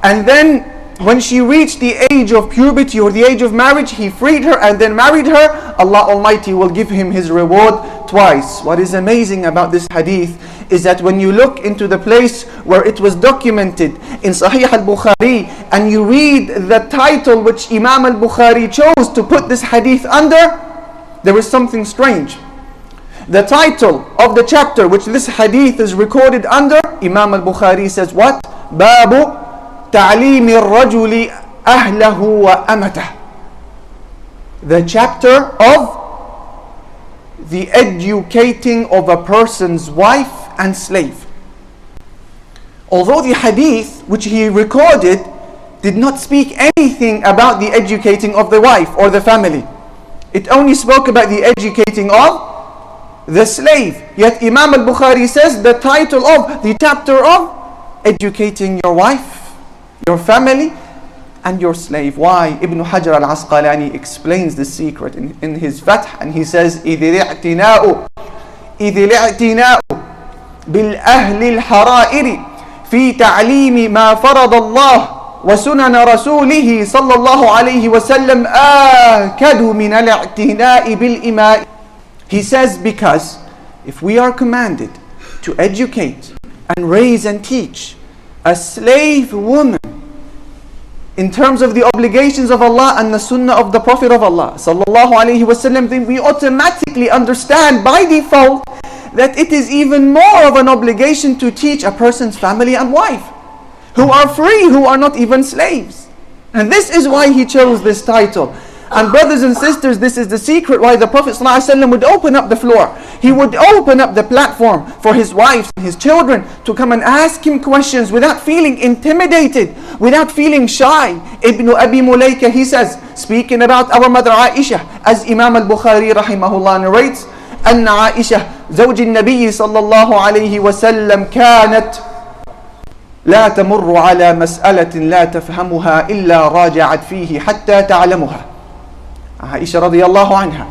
and then when she reached the age of puberty or the age of marriage, he freed her and then married her. Allah Almighty will give him his reward twice. What is amazing about this hadith is that when you look into the place where it was documented in Sahih al-Bukhari, and you read the title which Imam al-Bukhari chose to put this hadith under, there is something strange. The title of the chapter which this hadith is recorded under, Imam al-Bukhari says what? Babu تعليم الرجل أهله وأمته. The chapter of the educating of a person's wife and slave. Although the hadith which he recorded did not speak anything about the educating of the wife or the family, it only spoke about the educating of the slave. Yet Imam al-Bukhari says the title of the chapter of educating your wife, your family, and your slave. Why? Ibn Hajar al-Asqalani explains the secret in his Fath, and he says, إِذِ الْإِعْتِنَاءُ بِالْأَهْلِ الْحَرَائِرِ فِي تَعْلِيمِ مَا فَرَضَ اللَّهُ وَسُنَنَ رَسُولِهِ صلى الله عليه وسلم آكَدُ مِنَ الْإِعْتِنَاءِ بِالْإِمَاءِ. He says, because if we are commanded to educate and raise and teach a slave woman in terms of the obligations of Allah and the sunnah of the Prophet of Allah sallallahu alaihi wasallam, then we automatically understand by default that it is even more of an obligation to teach a person's family and wife, who are free, who are not even slaves. And this is why he chose this title. And brothers and sisters, this is the secret why the Prophet ﷺ would open up the floor. He would open up the platform for his wives and his children to come and ask him questions without feeling intimidated, without feeling shy. Ibn Abi Mulaika, he says, speaking about our mother Aisha, as Imam al-Bukhari rahimahullah narrates, أن عائشة زوج النبي صلى الله عليه وسلم كانت لا تمر على مسألة لا تفهمها إلا راجعت فيه حتى تعلمها. Aisha radiallahu anha,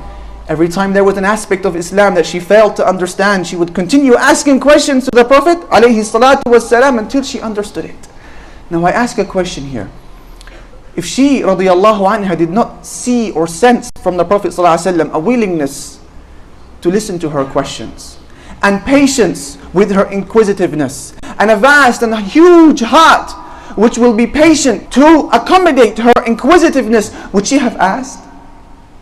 every time there was an aspect of Islam that she failed to understand, she would continue asking questions to the Prophet alayhi salatu wassalam until she understood it. Now I ask a question here. If she radiallahu anha did not see or sense from the Prophet sallallahu alaihi wasallam a willingness to listen to her questions, and patience with her inquisitiveness, and a vast and a huge heart which will be patient to accommodate her inquisitiveness, would she have asked?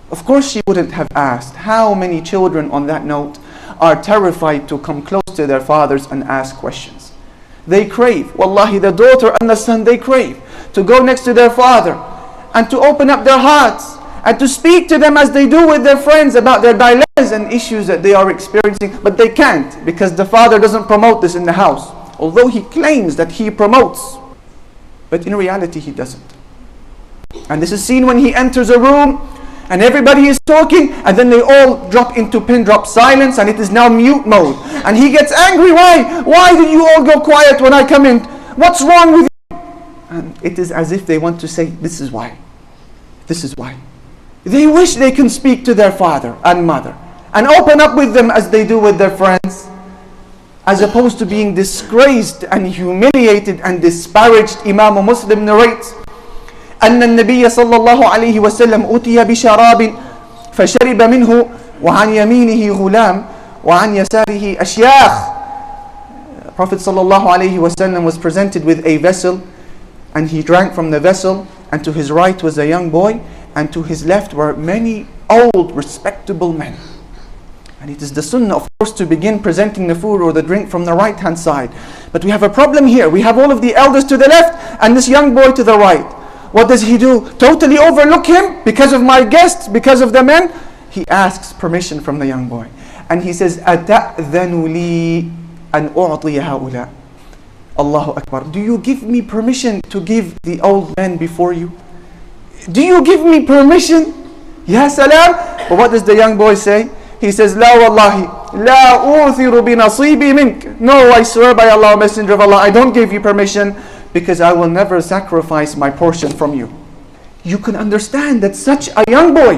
Of course she wouldn't have asked. How many children on that note are terrified to come close to their fathers and ask questions? They crave, wallahi, the daughter and the son, they crave to go next to their father and to open up their hearts and to speak to them as they do with their friends about their dilemmas and issues that they are experiencing, but they can't because the father doesn't promote this in the house, although he claims that he promotes, but in reality he doesn't. And this is seen when he enters a room and everybody is talking, and then they all drop into pin drop silence, and it is now mute mode, and he gets angry. Why did you all go quiet when I come in? What's wrong with you? And it is as if they want to say, this is why. They wish they can speak to their father and mother and open up with them as they do with their friends, as opposed to being disgraced and humiliated and disparaged. Imam Muslim narrates أن النبي صلى الله عليه وسلم أتي بشراب فشرب منه وعن يمينه غلام وعن يساره أشياخ. Prophet صلى الله عليه وسلم was presented with a vessel, and he drank from the vessel, and to his right was a young boy, and to his left were many old respectable men. And it is the sunnah, of course, to begin presenting the food or the drink from the right hand side. But we have a problem here. We have all of the elders to the left and this young boy to the right. What does he do? Totally overlook him because of my guests, because of the men? He asks permission from the young boy. And he says, أَتَأْذَنُ لِي أَنْ أُعْطِيَ هَؤُلَاءِ. Allahu Akbar. Do you give me permission to give the old men before you? Do you give me permission? Ya salam. But what does the young boy say? He says, لا والله لا أوثر بنصيبي منك. No, I swear by Allah, Messenger of Allah, I don't give you permission, because I will never sacrifice my portion from you. You can understand that such a young boy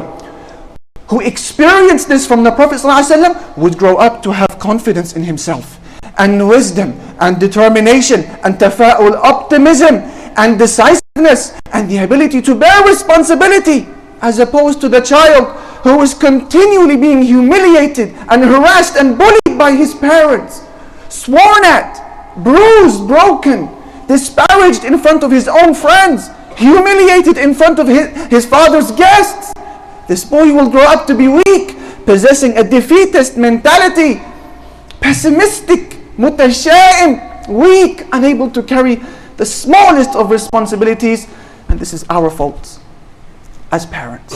who experienced this from the Prophet ﷺ would grow up to have confidence in himself and wisdom and determination and tafa'ul, optimism and decisiveness and the ability to bear responsibility, as opposed to the child who is continually being humiliated and harassed and bullied by his parents, sworn at, bruised, broken, disparaged in front of his own friends, humiliated in front of his father's guests. This boy will grow up to be weak, possessing a defeatist mentality, pessimistic, mutasha'im, weak, unable to carry the smallest of responsibilities. And this is our fault as parents.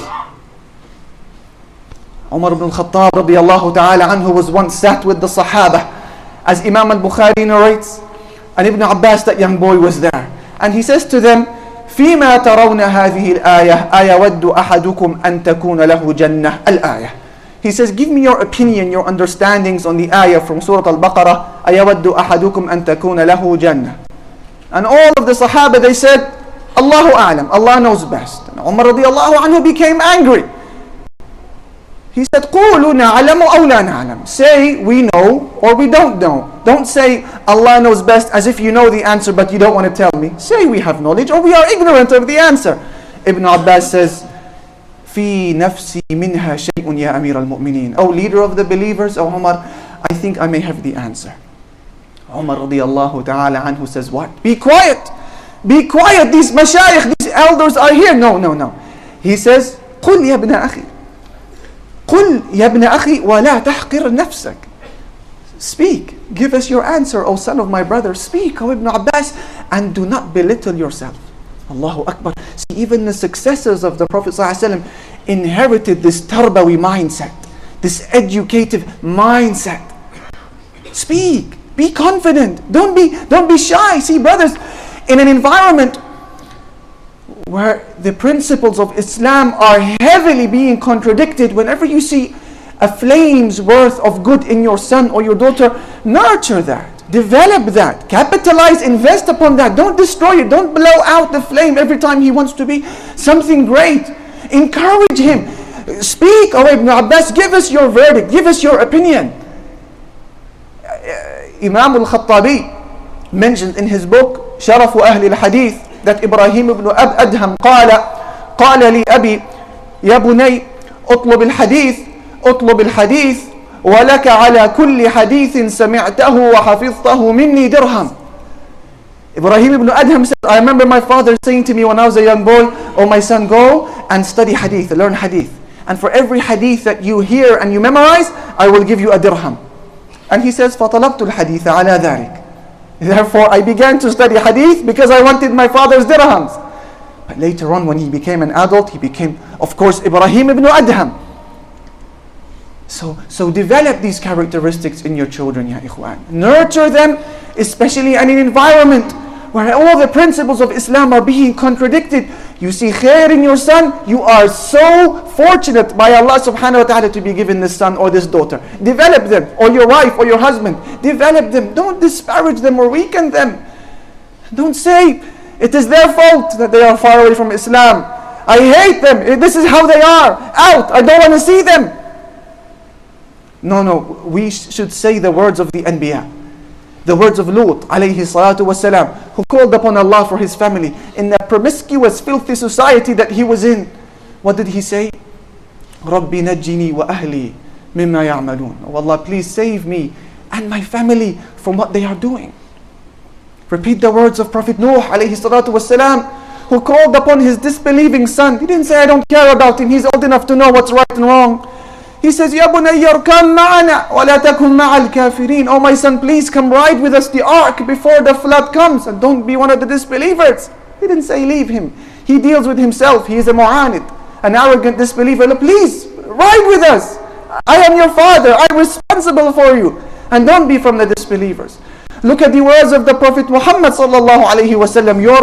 Umar ibn al-Khattab radiyallahu ta'ala anhu was once sat with the Sahaba, as Imam al-Bukhari narrates, and Ibn Abbas, that young boy, was there, and he says to them, فيما ترون هذه الآية أيود أحدكم أن تكون له جنة الآية. He says, give me your opinion, your understandings on the ayah from Surah Al-Baqarah, أيود أحدكم أن تكون له جنة. And all of the Sahaba, they said, Allahu A'lam, Allah knows best. And Umar radiyallahu anhu became angry. He said, قولوا نعلم أو لا نعلم. Say we know or we don't know. Don't say Allah knows best as if you know the answer but you don't want to tell me. Say we have knowledge or we are ignorant of the answer. Ibn Abbas says, في نفسي منها شيء يا أمير المؤمنين. O leader of the believers, O Umar, I think I may have the answer. Umar radiyallahu ta'ala anhu says, what? Be quiet. be quiet, these mashayikh, these elders are here. No. He says, قل يا ابن أخي قل يا ابن أخي ولا تحقر نفسك. Speak, give us your answer, O son of my brother. Speak, O Ibn Abbas, and do not belittle yourself. Allahu Akbar. See, even the successors of the Prophet ﷺ inherited this tarbawi mindset, this educative mindset. Speak, be confident, don't be shy. See, brothers, in an environment where the principles of Islam are heavily being contradicted, whenever you see a flame's worth of good in your son or your daughter, nurture that, develop that, capitalize, invest upon that. Don't destroy it. Don't blow out the flame every time he wants to be something great. Encourage him. Speak, O Ibn Abbas, give us your verdict, give us your opinion. Imam al-Khattabi mentioned in his book Sharafu Ahli al-Hadith that Ibrahim ibn Adham قال لي أبي يا بني اطلب الحديث ولك على كل حديث سمعته وحفظته مني درهم. Ibrahim ibn Adham said, I remember my father saying to me when I was a young boy, oh my son, go and study hadith, learn hadith. And for every hadith that you hear and you memorize, I will give you a dirham. And he says, فَطَلَبْتُ الْحَدِيثَ عَلَى ذَلِكَ. Therefore I began to study hadith because I wanted my father's dirhams. But later on when he became an adult, he became, of course, Ibrahim ibn Adham. So develop these characteristics in your children, ya ikhwan. Nurture them, especially in an environment where all the principles of Islam are being contradicted. You see khair in your son, you are so fortunate by Allah subhanahu wa ta'ala to be given this son or this daughter. Develop them, or your wife or your husband. Develop them. Don't disparage them or weaken them. Don't say it is their fault that they are far away from Islam. I hate them. This is how they are. Out. I don't want to see them. No, we should say the words of the Anbiya. The words of Lut alayhi salatu wasalam, who called upon Allah for his family in the promiscuous, filthy society that he was in. What did he say? Rabbi najjini wa ahli mimma ya'malun. Oh Allah, please save me and my family from what they are doing. Repeat the words of Prophet Nuh alayhi salatu wasalam, who called upon his disbelieving son. He didn't say, I don't care about him, he's old enough to know what's right and wrong. He says, Ya bunayya irkam ma'ana wa la takun ma'al kafirin. Oh my son, please come ride with us the ark before the flood comes and don't be one of the disbelievers. He didn't say leave him. He deals with himself. He is a mu'anid, an arrogant disbeliever. No, please ride with us. I am your father. I'm responsible for you. And don't be from the disbelievers. Look at the words of the Prophet Muhammad sallallahu alaihi wasallam. Your